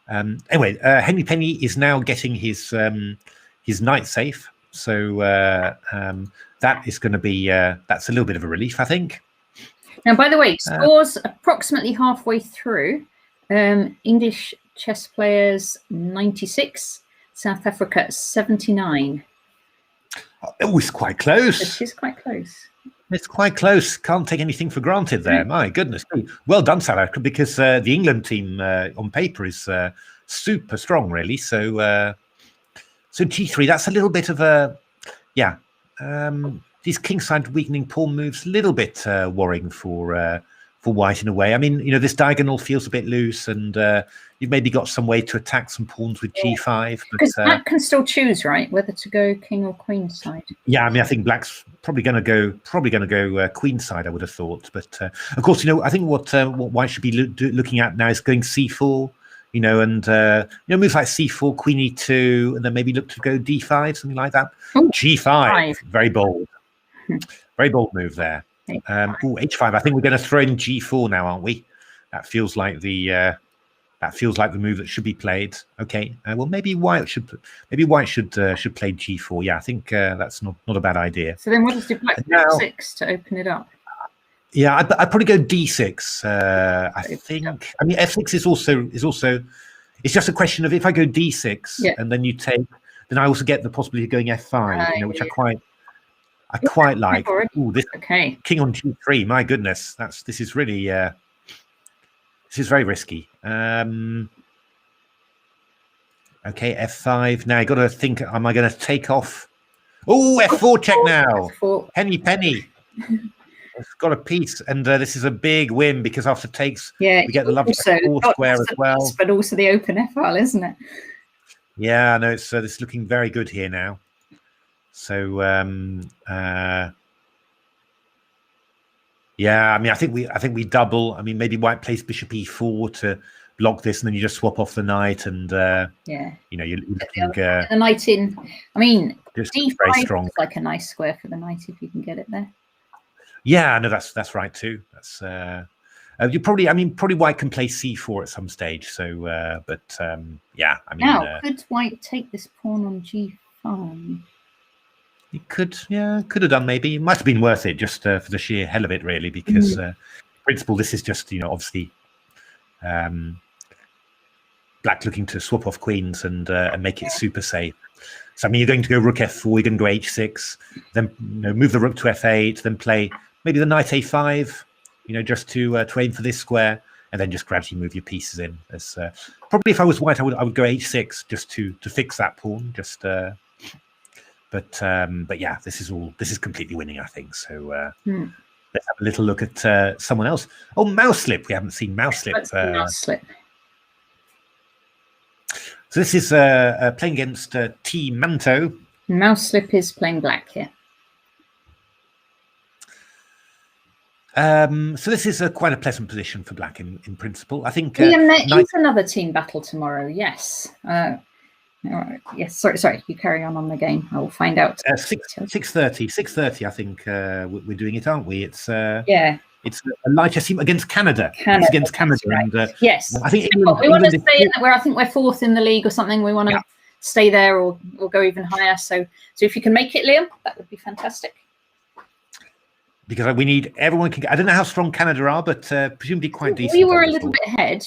anyway. Henry Penny is now getting his knight safe, so that is going to be that's a little bit of a relief, I think. Now, by the way, scores approximately halfway through. English chess players 96, South Africa 79. Oh, it's quite close. It is quite close. It's quite close. Can't take anything for granted there. My goodness. Well done, South Africa, because the England team on paper is super strong, really. So so G3, that's a little bit of a, these kingside weakening pawn moves, a little bit worrying for white in a way. I mean, this diagonal feels a bit loose, and you've maybe got some way to attack some pawns with g5. Because black can still choose, right, whether to go king or queen side. Yeah, I mean, I think black's probably going to go queen side, I would have thought. But of course, I think what white should be looking at now is going c4. And moves like c4, queen e2, and then maybe look to go d5, something like that. Ooh, g5, very bold, very bold move there. H5. I think we're going to throw in g4 now, aren't we? That feels like the move that should be played. Okay. Well, maybe white should play g4. Yeah, I think that's not a bad idea. So then, what does black f6 to open it up? Yeah, I'd probably go d6. I think. I mean, f6 is also. It's just a question of if I go d6 and then you take, then I also get the possibility of going f5. Which I quite like. Ooh, this king on g3. My goodness, this is really this is very risky. Okay, f5. Now I got to think. Am I going to take off? Oh, f4 check now. F4. Penny. It's got a piece, and this is a big win because after takes, we get the lovely f4 square as well. Piece, but also the open f file, isn't it? Yeah, no, it's this is looking very good here now. So yeah, I mean, I think we double. I mean, maybe white plays bishop e4 to block this, and then you just swap off the knight, and you're looking the knight in. I mean, d5 very strong. is like a nice square for the knight if you can get it there. Yeah, no, that's right too. That's you probably. I mean, probably white can play c4 at some stage. So, yeah, I mean, now could white take this pawn on g5? He could have done maybe. It might have been worth it just for the sheer hell of it, really, because in principle, this is just obviously black looking to swap off queens and make it super safe. So I mean, you're going to go rook f4, you're going to go h6, then move the rook to f8, then play maybe the knight a5, just to aim for this square, and then just gradually move your pieces in. As probably if I was white, I would go h6 just to fix that pawn. Just but yeah, this is completely winning, I think. So let's have a little look at someone else. Oh, Mouseslip. We haven't seen Mouseslip. Mouseslip. So this is playing against T Manto. Mouseslip is playing black here. So this is quite a pleasant position for black in principle. I think it's another team battle tomorrow. Yes. All right. Yes. Sorry. You carry on the game. I will find out. 6:30. I think we're doing it, aren't we? It's It's a lighter team against Canada. It's against Canada. Right. And, yes. I think we want to stay where I think we're fourth in the league or something. We want to stay there or go even higher. So if you can make it, Liam, that would be fantastic. Because we need everyone can. I don't know how strong Canada are, but presumably quite decent. We were a little bit ahead.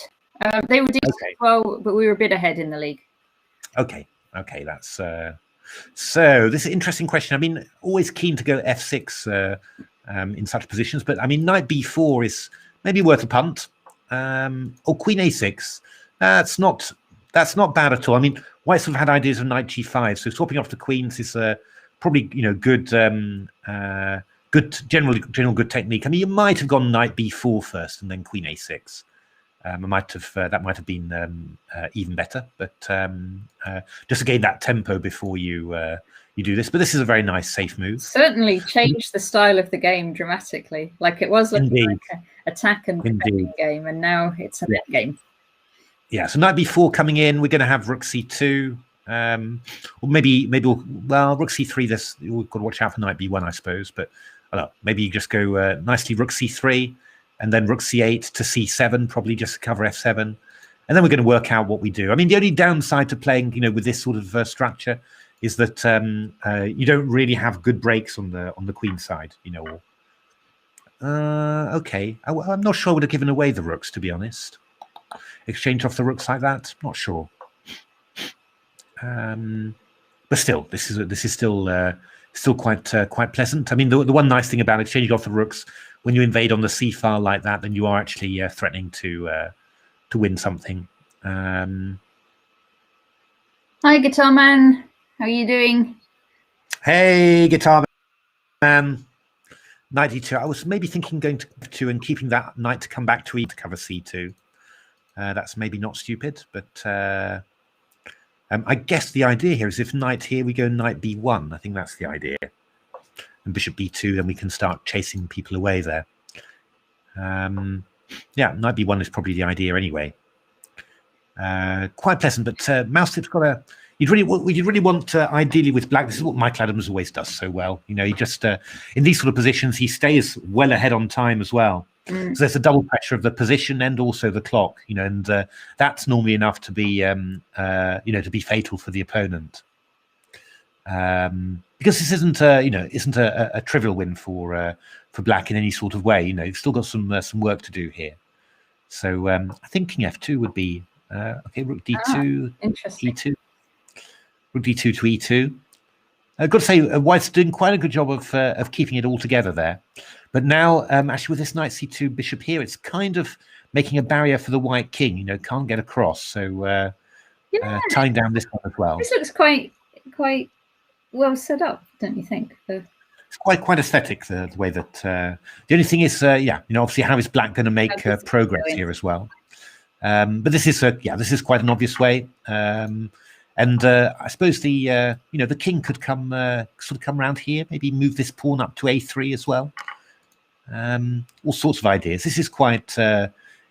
They were decent as well, but we were a bit ahead in the league. Okay, that's so. This is an interesting question. I mean, always keen to go f6 in such positions, but I mean, knight b4 is maybe worth a punt, or queen a6. That's not bad at all. I mean, white sort of had ideas of knight g5, so swapping off the queens is probably good. Good general good technique. I mean, you might have gone knight b4 first and then queen a6. That might have been even better, but just to gain that tempo before you do this. But this is a very nice, safe move. Certainly changed the style of the game dramatically. Like it was like an attack and defending game, and now it's a net game. Yeah. So knight b4 coming in. We're going to have rook c2. Or maybe rook c3. We've got to watch out for knight b1, I suppose. But maybe you just go nicely rook c3, and then rook c8 to c7, probably just to cover f7, and then we're going to work out what we do. I mean, the only downside to playing, with this sort of structure, is that you don't really have good breaks on the queen side. Okay, I'm not sure I would have given away the rooks, to be honest. Exchange off the rooks like that, not sure. But still, this is still quite pleasant. I mean, the one nice thing about exchanging off the rooks, when you invade on the c file like that, then you are actually threatening to win something. Hi, Guitar Man. How are you doing? Hey, Guitar Man. Knight d2. I was maybe thinking going to and keeping that knight to come back to e to cover c2. That's maybe not stupid, but I guess the idea here is if knight here, we go knight b1. I think that's the idea. And bishop b2, then we can start chasing people away there. Yeah, knight b1 is probably the idea anyway. Quite pleasant, but Mouselip's got a... You'd really want, ideally with black, this is what Michael Adams always does so well. You know, he just, in these sort of positions, he stays well ahead on time as well. So there's a double pressure of the position and also the clock, you know, and that's normally enough to be, you know, to be fatal for the opponent. Because this isn't, you know, isn't a trivial win for black in any sort of way. You know, you've still got some work to do here. So I think king f2 would be okay. Rook d2, e2. Rook d2 to e2. I've got to say, White's doing quite a good job of keeping it all together there. But now, actually, with this knight c2 bishop here, it's kind of making a barrier for the white king. You know, can't get across. So tying down this one as well. This looks quite well set up, don't you think? It's quite aesthetic the way that. The only thing is, yeah, you know, obviously, how is black going to make progress here as well? But this is this is quite an obvious way. And I suppose the you know, the king could come sort of come around here, maybe move this pawn up to a3 as well. All sorts of ideas. This is quite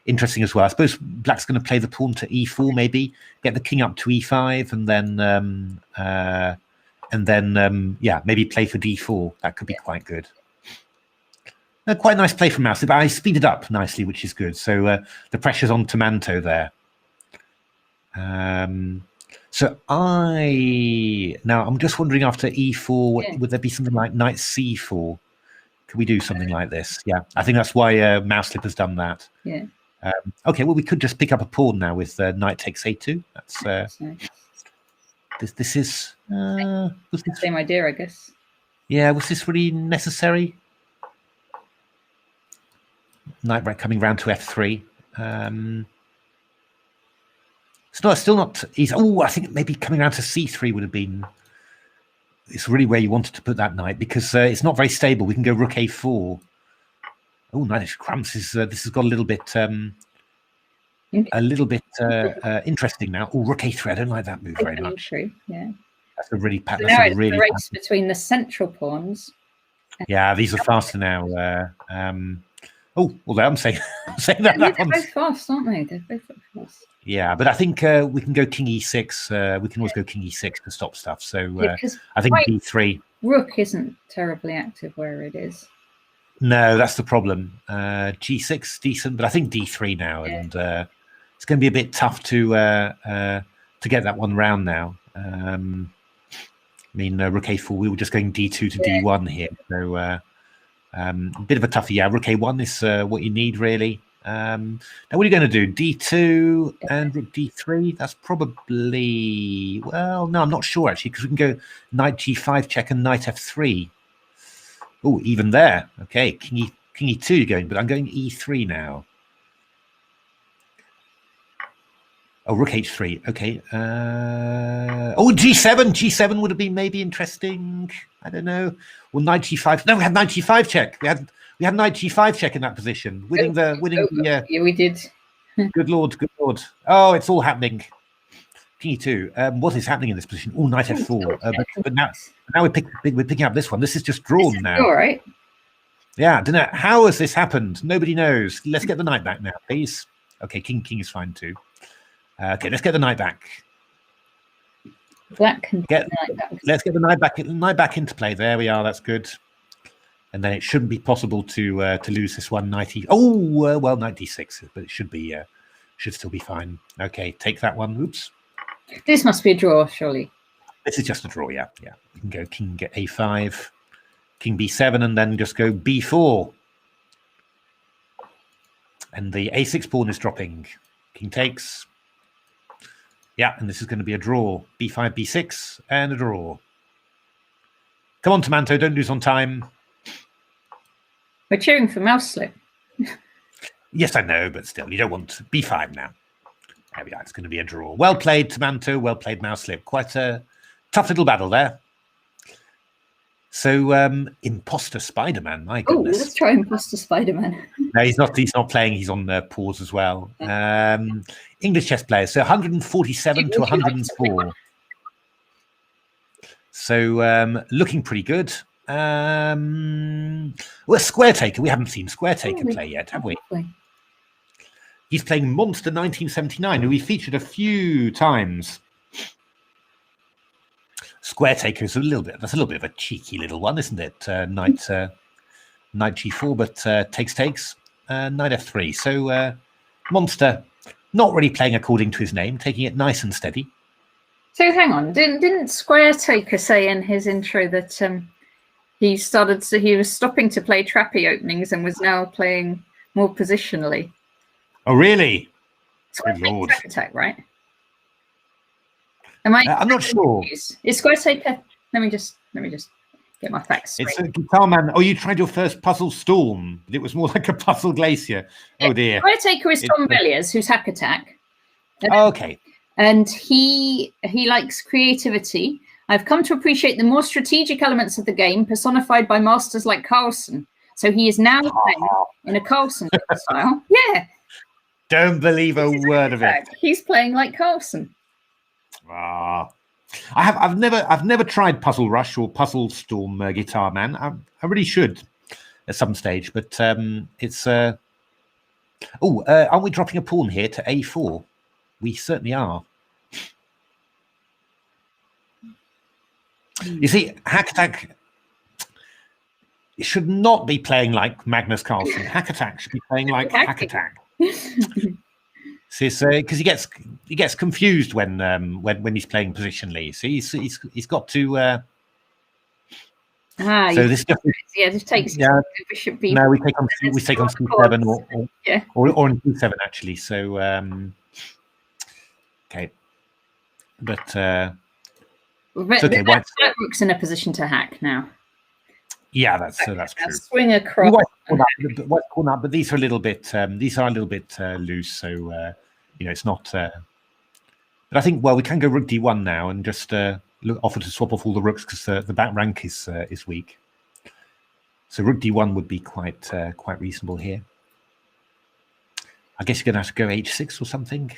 interesting as well. I suppose black's going to play the pawn to e4, maybe get the king up to e5, and then yeah, maybe play for d4. That could be quite good. Quite a nice play from Mouse, but I speeded up nicely, which is good. So the pressure's on Tomanto there. So I'm just wondering after e4, would there be something like knight c4? Could we do something like this? Yeah, I think that's why Mouselip has done that. Yeah. Okay, well, we could just pick up a pawn now with knight takes a2. That's this is was this, same idea, I guess. Yeah, was this really necessary? Knight coming round to f3. It's still not easy. Oh, I think maybe coming around to c3 would have been. It's really where you wanted to put that knight because it's not very stable. We can go rook a4. Oh, knight cramps. This has got a little bit interesting now. Oh, rook a3. I don't like that move very much. Yeah, that's a really so now it's the race between the central pawns. Yeah, these are faster now. Oh, although I'm saying that they're both fast, aren't they? They're both fast. Yeah, but I think we can go king e6. We can always go king e6 to stop stuff. So I think d3. Rook isn't terribly active where it is. No, that's the problem. G6 decent, but I think d3 now, and it's going to be a bit tough to get that one round now. I mean, rook a4. We were just going d2 to d1 here, so a bit of a toughie. Yeah, rook a1 is what you need really. Now, what are you going to do? D2 and rook d3? That's probably... Well, no, I'm not sure, actually, because we can go knight g5 check and knight f3. Oh, even there. Okay, king e2 you're going, but I'm going e3 now. Oh, rook h3. Okay. Oh, g7. G7 would have been maybe interesting. I don't know. Well, knight g5. No, we had knight g5 check. We had knight g5 check in that position, winning the. Yeah, we did. Good lord, good lord! Oh, it's all happening. King e2. What is happening in this position? Oh, knight f4. But now we're picking up this one. This is just drawn now. All right. Yeah, I don't know how has this happened. Nobody knows. Let's get the knight back now, please. Okay, king is fine too. Okay, let's get the knight back. Black can let's get the knight back into play. There we are. That's good. And then it shouldn't be possible to lose this one. Knight e. Oh well, knight d6, but it should be should still be fine. Okay, take that one. Oops. This must be a draw, surely. This is just a draw. Yeah. We can go king a5, king b7, and then just go b4. And the a6 pawn is dropping. King takes. Yeah, and this is going to be a draw. b5, b6, and a draw. Come on, Tomanto, don't lose on time. We're cheering for Mouselip. Yes, I know, but still, you don't want b5 now. There we are. It's going to be a draw. Well played, Tomanto. Well played, Mouselip. Quite a tough little battle there. So imposter Spider-Man, my Oh, goodness. let's try Imposter Spider-Man. No, he's not playing, he's on pause as well. English chess players, so 147 to 104. So looking pretty good. Well, Square Taker, we haven't seen Square Taker play yet, have we? He's playing Monster 1979, who we featured a few times. Square Taker is that's a little bit of a cheeky little one, isn't it? Knight G4, but takes, Knight F3. So Monster not really playing according to his name, taking it nice and steady. So hang on, didn't Square Taker say in his intro that he was stopping to play trappy openings and was now playing more positionally? Oh, really? Square Good Lord. Attack, right? Am I? I'm not sure. Is Square Taker? Let me just get my facts straight. It's a Guitar Man. Oh, you tried your first Puzzle Storm. It was more like a Puzzle Glacier. Oh dear. Square Taker is Tom Belliers, who's Hack Attack. Oh, okay. And he likes creativity. I've come to appreciate the more strategic elements of the game personified by masters like Carlsen. So he is now playing in a Carlsen style. Yeah. Don't believe a word of it. He's playing like Carlsen. I've never tried Puzzle Rush or Puzzle Storm Guitar Man. I really should at some stage, but it's aren't we dropping a pawn here to A4? We certainly are. You see, Hack Attack should not be playing like Magnus Carlsen. Hack Attack should be playing like Hack Attack. Because he gets confused when he's playing positionally. So he's got to. So this just takes Bishop B. No, we take on C7 or on C7 actually. So okay, but it's okay. Black Rook's in a position to hack now. Yeah, that's true. Swing across. White's caught up, but these are a little bit loose. So it's not. But I think we can go Rook D1 now and just offer to swap off all the rooks because the back rank is weak. So Rook D1 would be quite reasonable here. I guess you're going to have to go H6 or something.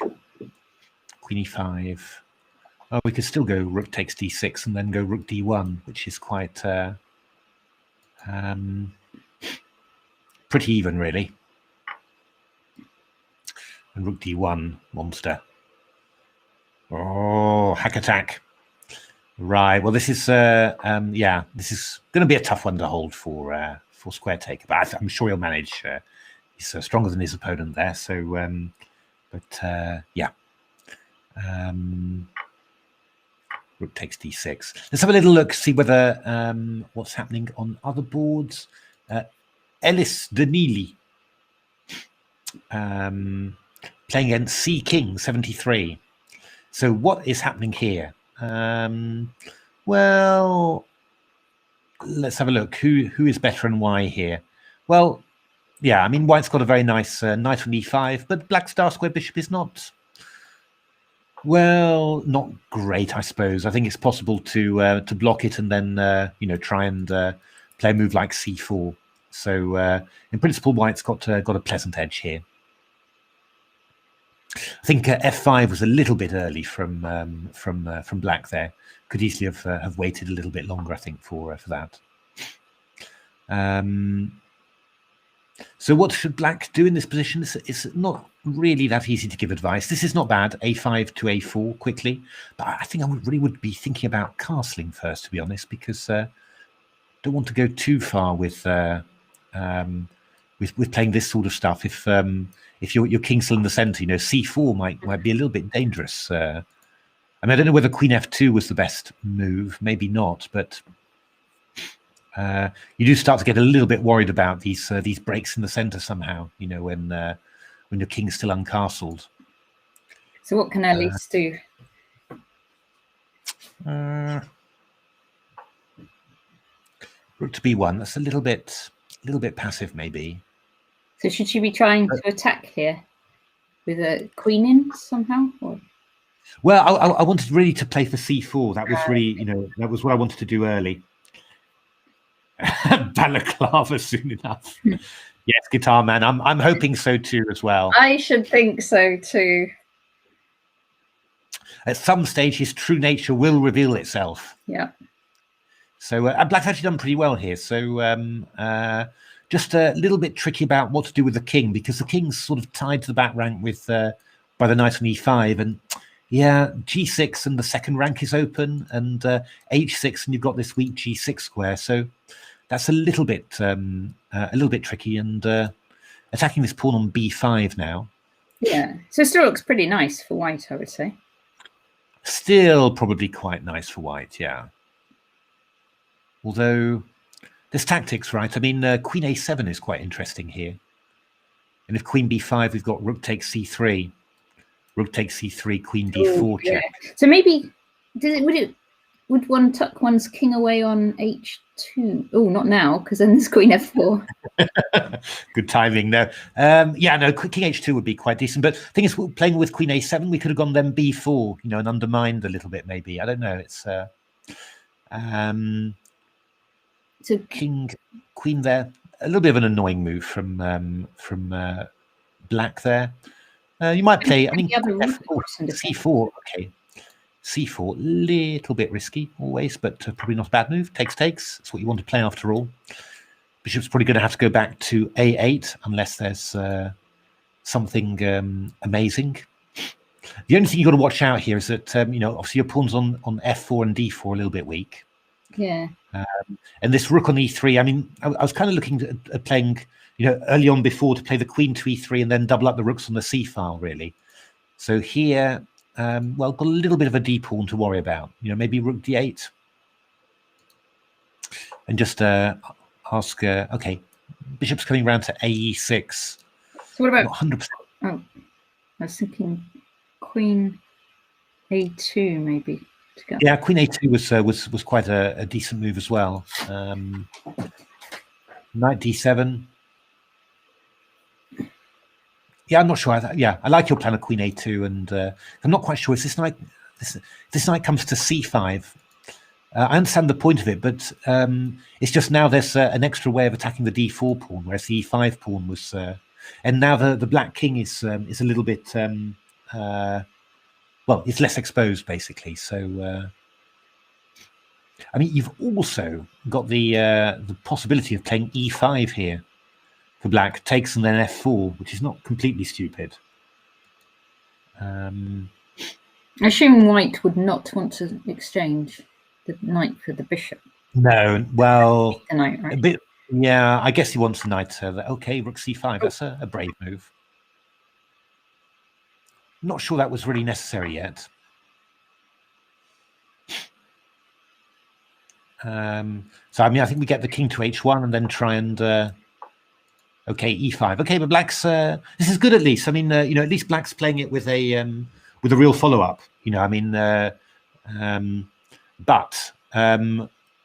Queen E5. Oh, we could still go Rook takes D6 and then go Rook D1, which is quite pretty even, really. And Rook D1, Monster. Oh, Hack Attack. Right. Well, this is this is going to be a tough one to hold for Square Taker, but I'm sure he'll manage. He's stronger than his opponent there. So, Rook takes D6. Let's have a little look, see whether what's happening on other boards. Ellis Danili playing against C King 73. So what is happening here? Well, let's have a look. Who is better and why here? Well, yeah, I mean, White's got a very nice knight on E5, but Black Star Square Bishop is not. Well, not great, I suppose. I think it's possible to block it and then try and play a move like C4. So in principle, White's got a pleasant edge here. I think F5 was a little bit early from Black there. Could easily have waited a little bit longer, I think, for that. So what should Black do in this position? It's not really that easy to give advice. This is not bad, A5 to A4 quickly, but I think I would be thinking about castling first, to be honest, because don't want to go too far with playing this sort of stuff. If your king's still in the centre, C4 might be a little bit dangerous. I mean, I don't know whether Queen F2 was the best move, maybe not, but you do start to get a little bit worried about these breaks in the centre somehow. When your king's still uncastled. So what can Ellis do? Rook to B1. That's a little bit passive, maybe. So should she be trying to attack here with a queen in somehow? Or? Well, I wanted really to play for C4. That was really, that was what I wanted to do early. balaclava soon enough. Yes, Guitar Man. I'm hoping so too as well. I should think so too. At some stage, his true nature will reveal itself. Yeah. So Black's actually done pretty well here. So just a little bit tricky about what to do with the king, because the king's sort of tied to the back rank with by the knight on e5, and yeah, g6 and the second rank is open, and h6, and you've got this weak g6 square. So that's a little bit tricky, and attacking this pawn on b5 now. Yeah. So it still looks pretty nice for white, I would say. Still probably quite nice for white, yeah. Although there's tactics, right? I mean, queen a7 is quite interesting here. And if queen b5, we've got rook takes c3. Rook takes c3, queen d4 check. Yeah. So maybe would one tuck one's king away on h2? Oh, not now, because then there's queen f4. Good timing, no. Yeah, no, king h2 would be quite decent. But the thing is, playing with queen a7, we could have gone then b4, and undermined a little bit, maybe. I don't know. It's so king, queen there. A little bit of an annoying move from black there. You might play, I mean, f4, c4, okay. c4, little bit risky always, but probably not a bad move. Takes. That's what you want to play after all. Bishop's probably going to have to go back to a8 unless there's something amazing. The only thing you've got to watch out here is that, obviously your pawn's on f4 and d4 a little bit weak. Yeah. And this rook on e3, I mean, I was kind of looking at playing, early on before to play the queen to e3 and then double up the rooks on the c file, really. So here, well, got a little bit of a d pawn to worry about. Maybe rook d8. And just ask, okay, bishop's coming round to ae6. So what about 100%? Oh, I was thinking queen a2 maybe. Yeah, queen a2 was quite a decent move as well. Knight d7. Yeah, I'm not sure. I like your plan of queen a2, and I'm not quite sure. Is this knight? This knight comes to c5. I understand the point of it, but it's just now there's an extra way of attacking the d4 pawn, whereas the e5 pawn was, and now the black king is a little bit. Well, it's less exposed, basically. So, I mean, you've also got the possibility of playing e5 here for black, takes and then f4, which is not completely stupid. I assume white would not want to exchange the knight for the bishop. No, well, the knight, right? a bit. Yeah, I guess he wants the knight. Okay, rook c5. That's a brave move. Not sure that was really necessary yet. So I mean, I think we get the king to h1 and then try and okay, e5. Okay, but black's this is good at least. I mean, at least black's playing it with a real follow-up. I mean, but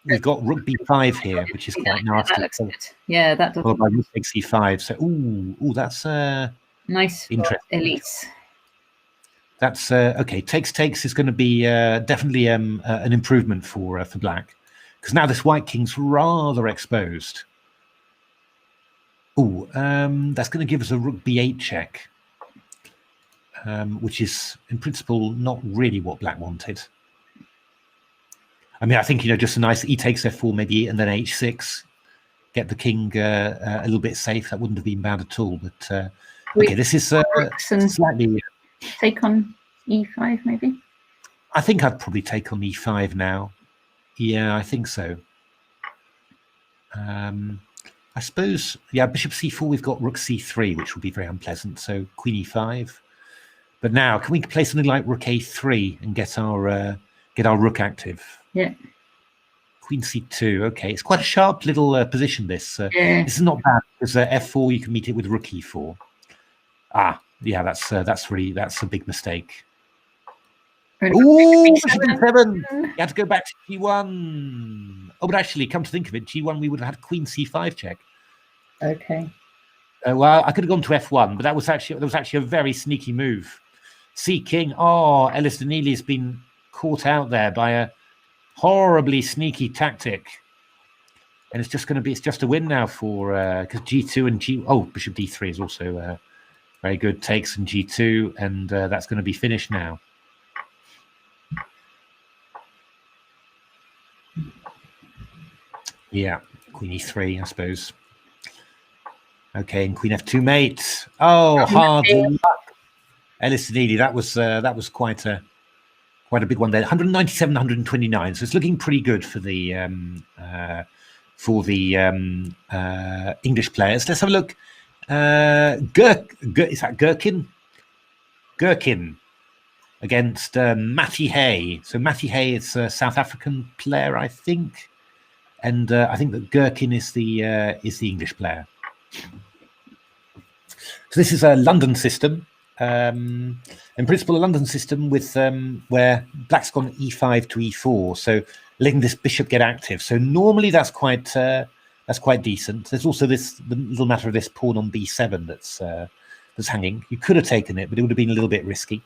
we've got rook b5 here, which is quite nasty. That looks good. Yeah, that does. Followed by rook takes c5. So ooh, that's nice. Interesting. Elise. That's okay. Takes is going to be definitely an improvement for black, because now this white king's rather exposed. Oh, that's going to give us a rook b8 check, which is in principle not really what black wanted. I mean, I think just a nice e takes f4 maybe, and then h6, get the king a little bit safe. That wouldn't have been bad at all. But okay, this is slightly. Take on e5 maybe. I think I'd probably take on e5 now. Yeah, I think so. I suppose, yeah, bishop c4, we've got rook c3, which will be very unpleasant. So queen e5. But now, can we play something like rook a3 and get our rook active? Yeah. Queen c2. Okay, it's quite a sharp little position. This this is not bad because f4 you can meet it with rook e4. Ah, yeah, that's a big mistake. Ooh, seven. You have to go back to g1. Oh, but actually, come to think of it, g1 we would have had queen c5 check. Okay. Well, I could have gone to f1, but that was actually a very sneaky move. C king. Oh, Ellis Neely has been caught out there by a horribly sneaky tactic. and it's just going to be, it's just a win now for, because G2 and bishop D3 is also very good, takes and G2, and that's going to be finished now. Yeah, Queen E3, I suppose. Okay, and Queen F2 mate. Oh, hard luck. Ellis Neely, that was quite a big one there. 197, 129. So it's looking pretty good for the English players. Let's have a look. Is that Gherkin? Gherkin against Matty Hay. So Matty Hay is a South African player, I think, and I think that Gherkin is the English player. So this is a London system. In principle, a London system with where black's gone e5 to e4, so letting this bishop get active. So normally that's quite decent. There's also the little matter of this pawn on b7 that's hanging. You could have taken it, but it would have been a little bit risky.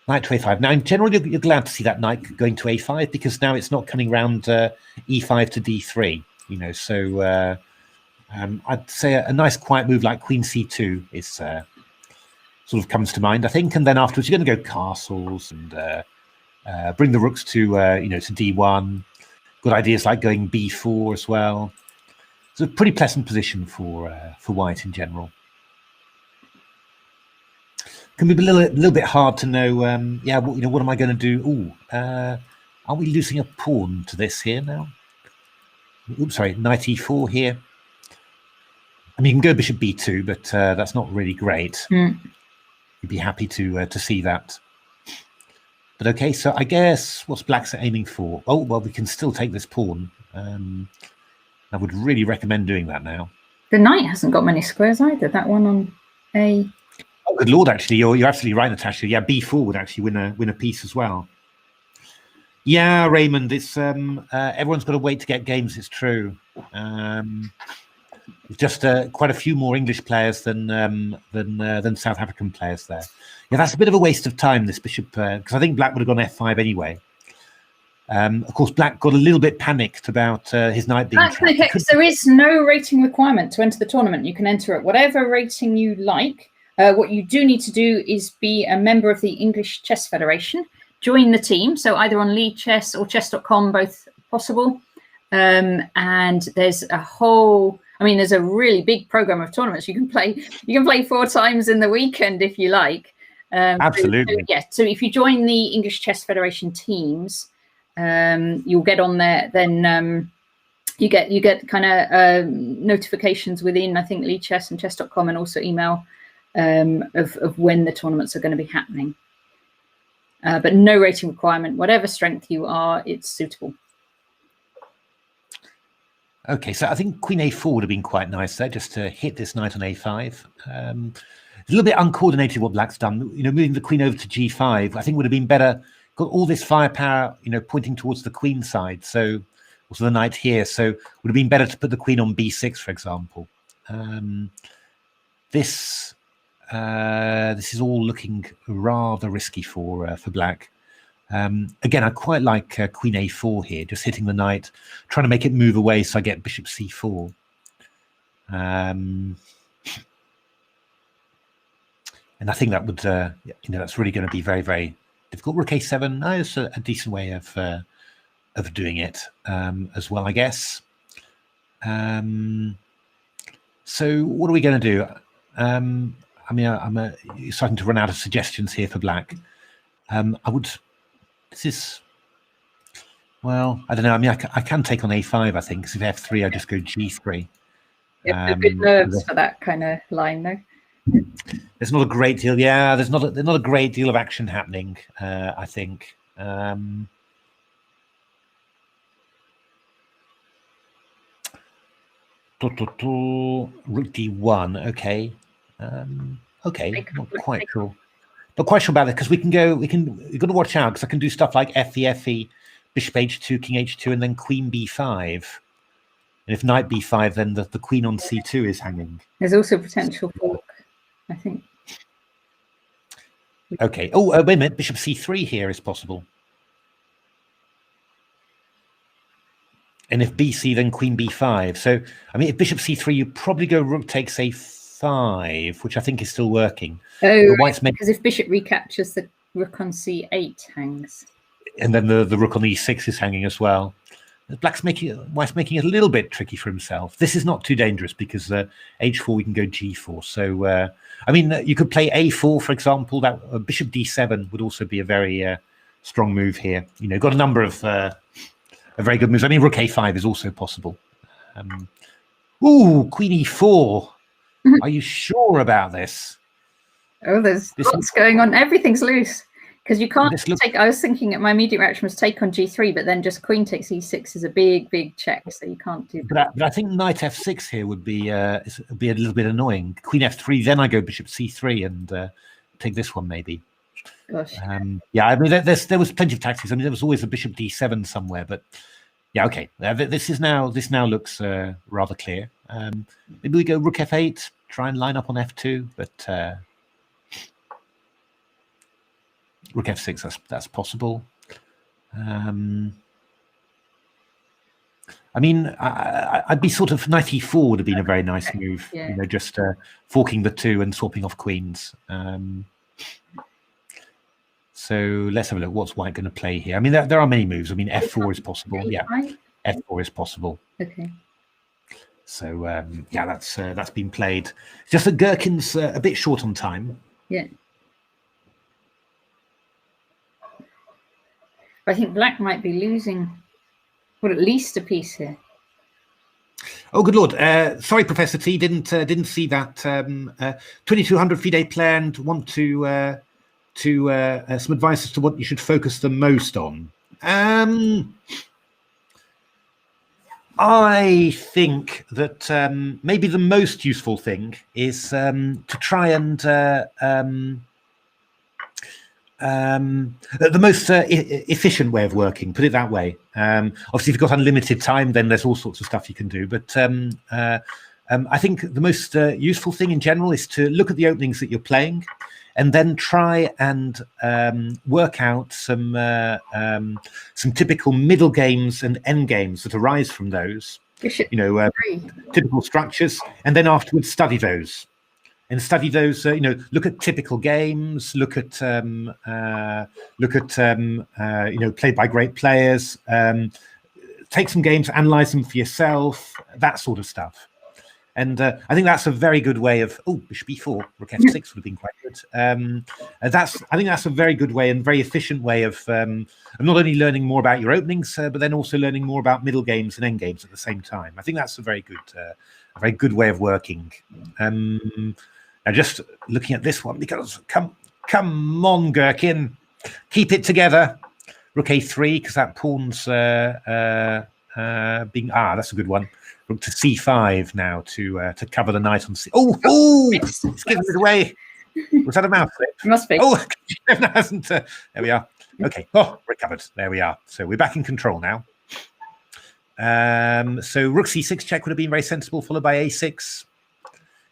Knight to a5. Now, in general, you're glad to see that knight going to a5 because now it's not coming round e5 to d3. You know, so I'd say a nice quiet move like Queen c2 is sort of comes to mind, I think. And then afterwards, you're going to go castles and bring the rooks to to d1. Good ideas like going b4 as well. It's a pretty pleasant position for white in general. Can be a little bit hard to know. What am I going to do? Ooh, are we losing a pawn to this here now? Oops, sorry, knight e4 here. I mean, you can go bishop b2, but that's not really great. You'd be happy to see that. But okay, so I guess what's black's aiming for? Oh, well, we can still take this pawn. I would really recommend doing that now. The knight hasn't got many squares either. That one on a... Oh, good lord, actually, you're absolutely right, Natasha. Yeah, b4 would actually win a piece as well. Yeah, Raymond, it's everyone's got to wait to get games, it's true. Just quite a few more English players than South African players there. Yeah, that's a bit of a waste of time, this bishop, because I think black would have gone f5 anyway. Of course, black got a little bit panicked about his knight being trapped. There is no rating requirement to enter the tournament. You can enter at whatever rating you like. What you do need to do is be a member of the English Chess Federation. Join the team. So either on Lead Chess or chess.com, both possible. And there's a whole... I mean, there's a really big program of tournaments you can play. You can play 4 times in the weekend if you like. Absolutely. So if you join the English Chess Federation teams, you'll get on there. Then you get kind of notifications within, I think, Lead Chess and chess.com, and also email of when the tournaments are going to be happening. But no rating requirement. Whatever strength you are, it's suitable. Okay, so I think Queen a4 would have been quite nice there, just to hit this knight on a5. A little bit uncoordinated what black's done. You know, moving the queen over to g5, I think would have been better. Got all this firepower, you know, pointing towards the queen side. So also the knight here. So would have been better to put the queen on b6, for example. This is all looking rather risky for black. Again, I quite like Queen a4 here, just hitting the knight, trying to make it move away so I get bishop c4. And I think that would, that's really going to be very, very difficult. Rook a7, no, it's a decent way of doing it as well, I guess. So what are we going to do? I mean, I'm starting to run out of suggestions here for black. This is, well, I don't know. I mean, I can take on a5, I think, because if f3, I just go g3. You have good nerves for that kind of line, though. There's not a great deal. Yeah, there's not a great deal of action happening, I think. Rook d1, okay. Okay, not quite sure. Not quite sure about that, because we've got to watch out, because I can do stuff like fe, bishop h2, king h2, and then queen b5. And if knight b5, then the queen on c2 is hanging. There's also potential fork, I think. Okay. Oh, wait a minute. Bishop c3 here is possible. And if bc, then queen b5. So, I mean, if bishop c3, you probably go rook takes a5, which I think is still working. Oh, White's because if bishop recaptures, the rook on c8 hangs. And then the rook on e6 is hanging as well. White's making it a little bit tricky for himself. This is not too dangerous because h4 we can go g4. So I mean, you could play a4, for example. That bishop d7 would also be a very strong move here. You know, got a number of very good moves. I mean, rook a5 is also possible. Ooh, queen e4. Are you sure about this? Oh, there's lots going on. Everything's loose. Because you can't take. I was thinking that my immediate reaction was take on g3, but then just queen takes e6 is a big check, so you can't do that. But I think knight f6 here would be a little bit annoying. Queen f3, then I go bishop c3 and take this one maybe. Gosh. Yeah, I mean there was plenty of tactics. I mean there was always a bishop d7 somewhere, but yeah, okay. This now looks rather clear. Maybe we go rook f8, try and line up on f2, but. Rook f6, that's possible. I mean, I'd be sort of knight e4 would have been a very nice move. Yeah. You know, just forking the two and swapping off queens. So let's have a look. What's white going to play here? I mean, there are many moves. I mean, f4 is possible. Yeah, f4 is possible. Okay. So yeah, that's been played. Just that Gherkin's a bit short on time. Yeah. I think black might be losing, well, at least a piece here. Oh, good lord! Sorry, Professor T, didn't see that. 2200 FIDE planned. Want to some advice as to what you should focus the most on. I think that maybe the most useful thing is to try and. The most efficient way of working, put it that way. Obviously, if you've got unlimited time, then there's all sorts of stuff you can do. But I think the most useful thing in general is to look at the openings that you're playing, and then try and work out some typical middle games and end games that arise from those. You know, typical structures, and then afterwards study those. And study those, you know, look at typical games, look at you know, played by great players, take some games, analyze them for yourself, that sort of stuff. And I think that's a very good way of, bishop e4, rook f6 would have been quite good. I think that's a very good way and very efficient way of not only learning more about your openings, but then also learning more about middle games and end games at the same time. I think that's a very good way of working. Now, just looking at this one, because come on, Gherkin, keep it together. Rook a3, because that pawn's being that's a good one. Rook to c5 now to cover the knight on c. It's giving it away. Was that a mouth flip? Must be. Oh, hasn't. There we are. Okay. Oh, recovered. There we are. So we're back in control now. So rook c6 check would have been very sensible, followed by a6.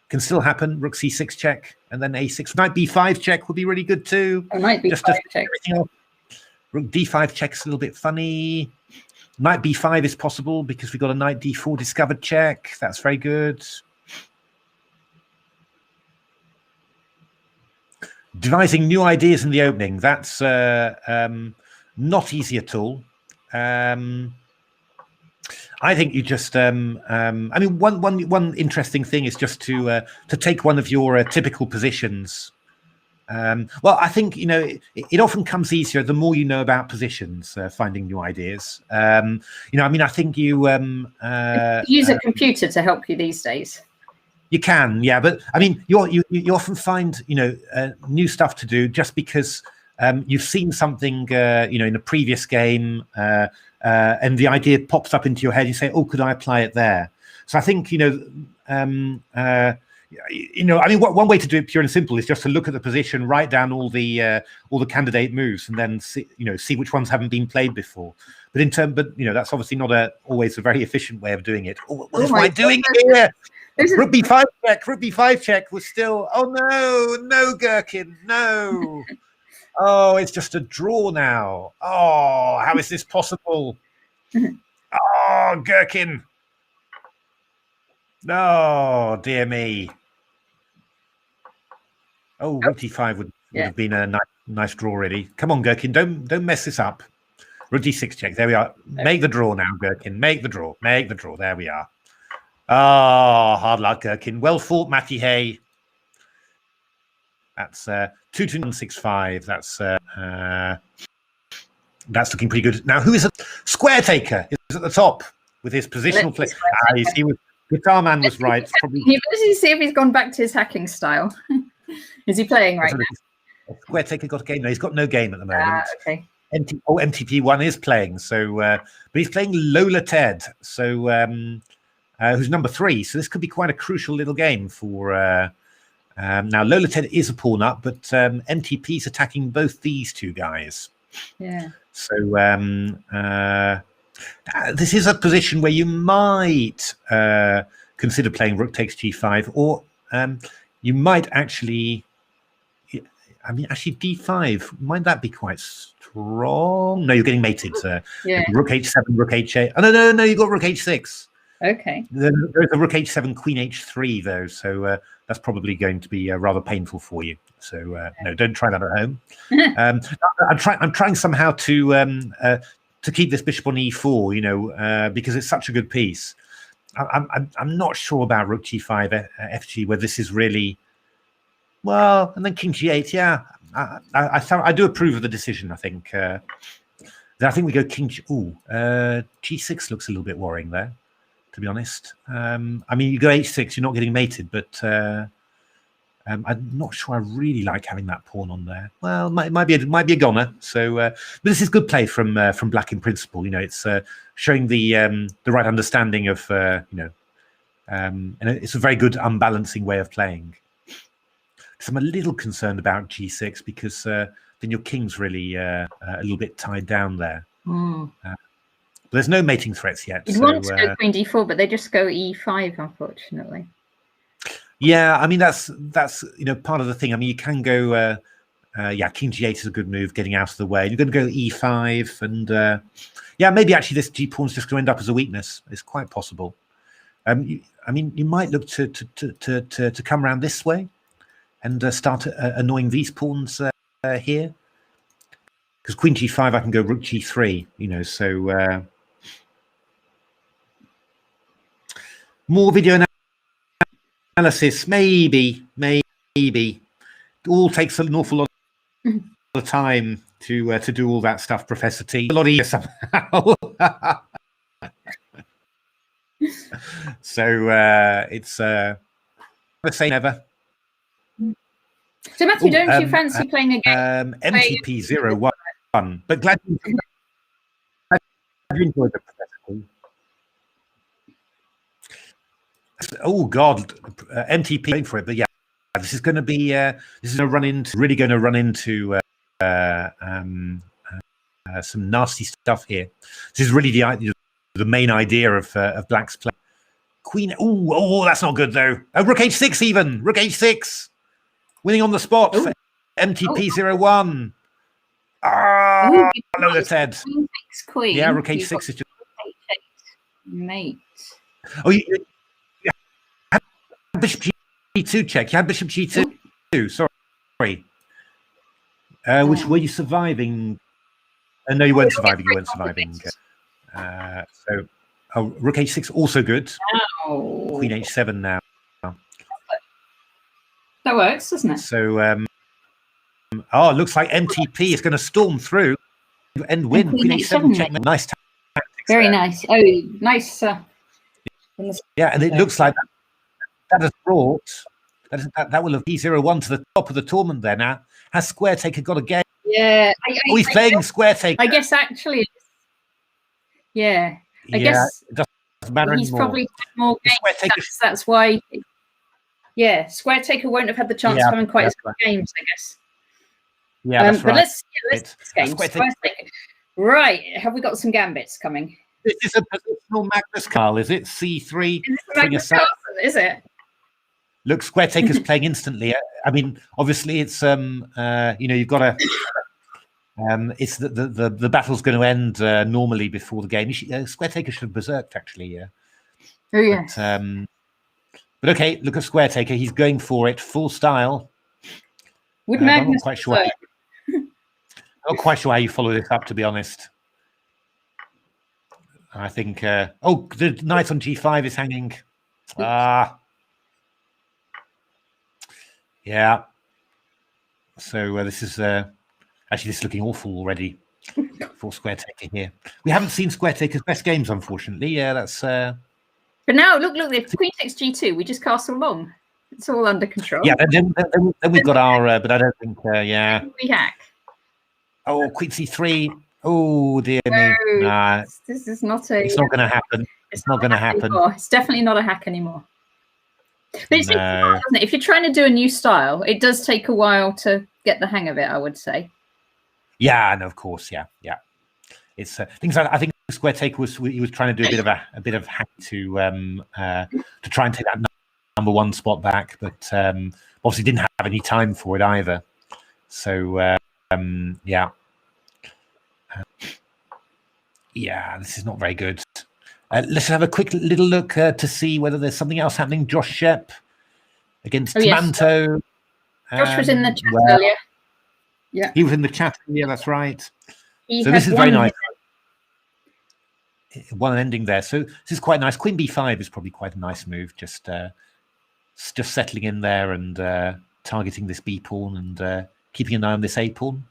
Can still happen. Rook c6 check, and then a6. Knight b5 check would be really good too. Knight b5 check. Rook d5 check's a little bit funny. Knight b5 is possible because we've got a knight d4 discovered check. That's very good. Devising new ideas in the opening. That's not easy at all. I think you just, I mean, one interesting thing is just to take one of your typical positions. Well, I think, you know, it often comes easier the more you know about positions, finding new ideas. You know, I mean, I think you use a computer to help you these days. You can, yeah, but I mean, you often find, you know, new stuff to do just because you've seen something, you know, in a previous game. And the idea pops up into your head. You say, "Oh, could I apply it there?" So I think, you know, I mean, one way to do it pure and simple is just to look at the position, write down all the candidate moves, and then see which ones haven't been played before. But you know, that's obviously not always a very efficient way of doing it. What am I doing here? Rook b5 check. Rook b5 check was still. Oh no, Gherkin, no. Oh, it's just a draw now. Oh, how is this possible? Oh, Gherkin. No, dear me. Oh, rook d5 would have been a nice draw, really. Come on, Gherkin, don't mess this up. Rook d6 check. There we are. Make the draw now, Gherkin. Make the draw. Make the draw. There we are. Oh, hard luck, Gherkin. Well fought, Matty Hay. That's 2-2-1-6-5. That's looking pretty good. Now, who is it? Square Taker is at the top with his positional play. You see, Guitar Man was right. Probably. Let's see if he's gone back to his hacking style. Is he playing right now? Square Taker got a game. No, he's got no game at the moment. Okay. MTP1 is playing. So, but he's playing Lola Ted. So, who's number 3. So this could be quite a crucial little game for. Now, Lola Ted is a pawn up, but MTP's attacking both these two guys. Yeah. So this is a position where you might consider playing rook takes g5, or you might actually. I mean, actually, d5 might that be quite strong? No, you're getting mated. Rook h7, rook h8. Oh no, you got rook h6. Okay. There's a rook h7, queen h3 though, so that's probably going to be rather painful for you. So no, don't try that at home. I'm trying somehow to keep this bishop on e4, you know, because it's such a good piece. I'm not sure about rook g5, fg, where this is really well, and then king g8. Yeah, I do approve of the decision. I think. Then I think we go king. G6 looks a little bit worrying there, to be honest. I mean, you go h6, you're not getting mated, but I'm not sure I really like having that pawn on there. Well, it might be a goner. So, but this is good play from Black in principle. You know, it's showing the right understanding of and it's a very good unbalancing way of playing. So I'm a little concerned about g6 because then your king's really a little bit tied down there. But there's no mating threats yet. You'd want to go queen d4, but they just go e5, unfortunately. Yeah, I mean that's part of the thing. I mean, you can go king g8 is a good move, getting out of the way. You're going to go e5, and maybe actually this g pawn's just going to end up as a weakness. It's quite possible. I mean, you might look to come around this way and start annoying these pawns here, because queen g5, I can go rook g3. You know, so more video analysis, maybe. It all takes an awful lot of time to do all that stuff, Professor T. A lot easier somehow. So it's never say never. So Matthew, don't you fancy playing a game? MTP01, but glad you enjoyed the Professor T. Oh God, MTP going for it, but yeah, this is going to be really going to run into some nasty stuff here. This is really the main idea of Black's play. Queen. Oh, that's not good though. Rook h6 even. Rook h6, winning on the spot. For MTP01. Lola Ted. Queen. Yeah, rook h6 is just mate. Oh, you had bishop g2 check. You had bishop g2. Sorry. Which were you surviving? No, you weren't surviving. You weren't surviving. Rook h6 also good. Oh. Queen h7 now. That works, doesn't it? So, it looks like MTP is going to storm through and win. Queen h7 check. Nice tactics. Very there. nice. Oh, nice. Yeah, and it looks like that has brought that will have p01 to the top of the tournament there now. Has Square Taker got a game? Yeah. He's playing Square Taker. I guess actually, yeah. I guess it doesn't matter he's anymore. probably had more games. That's why. Yeah, Square Taker won't have had the chance of having quite as many games, I guess. Yeah, that's right. But let's game. Square Taker. Right, have we got some gambits coming? This is a positional Magnus Carl, is it? C3. Magnus Carlsen, is it? Look, Square Taker's playing instantly. I mean, obviously, it's you've got It's the battle's going to end normally before the game. Square Taker should have berserked actually. Oh yeah. But okay, look at Square Taker. He's going for it full style. Would I'm Magnus not quite sure. Not quite sure how you follow this up, to be honest. I think. The knight on G5 is hanging. Yeah. So this is actually this is looking awful already for Square Taker here. We haven't seen Square Taker's best games, unfortunately. Yeah, that's. But now look, the Queen takes G2. We just castle long. It's all under control. Yeah, then we've got our. But I don't think. Yeah. We hack. Oh, Queen C3. Oh dear me. Nah, this is not a. It's not going to happen. It's not going to happen. Anymore. It's definitely not a hack anymore. But it's doesn't it? If you're trying to do a new style, it does take a while to get the hang of it, I would say. Yeah, and of course, yeah. It's things like I think Square Taker was trying to do a bit of hack to try and take that number one spot back, but obviously didn't have any time for it either. So yeah, this is not very good. Let's have a quick little look to see whether there's something else happening. Josh Shep against Tomanto. Josh was in the chat earlier. Yeah, he was in the chat. Yeah, that's right. So this is very nice. One ending there. So this is quite nice. Queen B5 is probably quite a nice move. Just settling in there and targeting this B pawn and keeping an eye on this A pawn.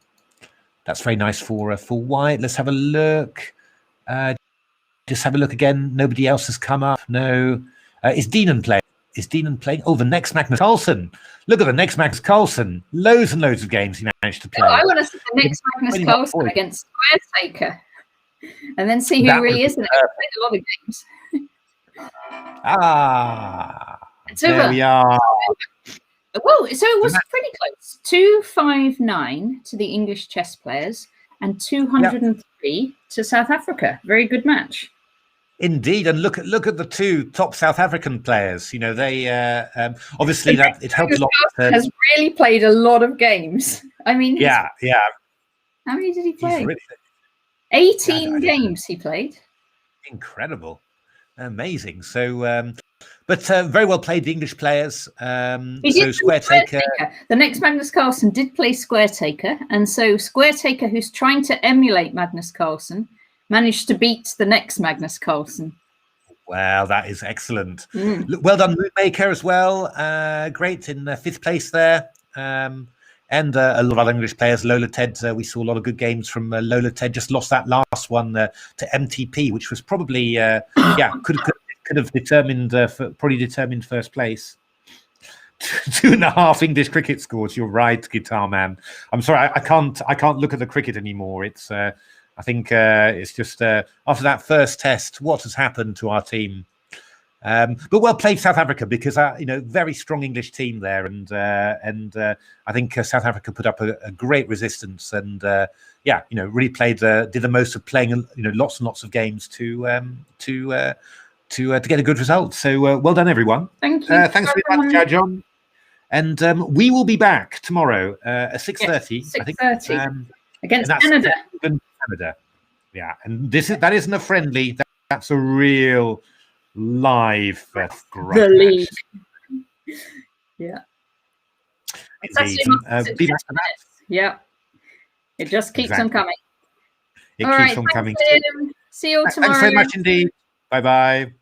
That's very nice for white. Let's have a look. Just have a look again. Nobody else has come up. No. Is Deanan playing? Oh, the next Magnus Carlsen. Look at the next Magnus Carlsen. Loads and loads of games he managed to play. I want to see the next Magnus Carlsen against Square Taker. And then see who really is in it. I've played a lot of games. There we are. Well, so it was pretty close. 259 to the English chess players and 203 to South Africa. Very good match. Indeed, and look at the two top South African players. You know, they obviously that it helped a lot. Has really played a lot of games. I mean, yeah. How many did he play? 18 games he played. Incredible, amazing. So, but very well played, the English players. So Square Taker. The next Magnus Carlsen did play Square Taker, and so Square Taker, who's trying to emulate Magnus Carlsen, managed to beat the next Magnus Carlsen. Wow, that is excellent. Well done, Moonmaker, as well. Great in 5th place there. And a lot of other English players. Lola Ted, we saw a lot of good games from Lola Ted. Just lost that last one to MTP, which was probably, could have determined, probably determined first place. 2.5 English cricket scores. You're right, Guitar Man. I'm sorry, I can't look at the cricket anymore. It's I think it's just after that first test, what has happened to our team? But well played, South Africa, because very strong English team there, and I think South Africa put up a great resistance, and really played did the most of playing lots and lots of games to get a good result. So well done, everyone. Thank you. Thanks very much, John. And we will be back tomorrow at 6:30. Yes, 6:30 I think, against Canada. Canada, yeah, and that isn't a friendly. That's a real live the league. Yeah, it's actually yeah, it just keeps on coming. It keeps on coming. See you all tomorrow. Thanks very much indeed. Bye. Bye.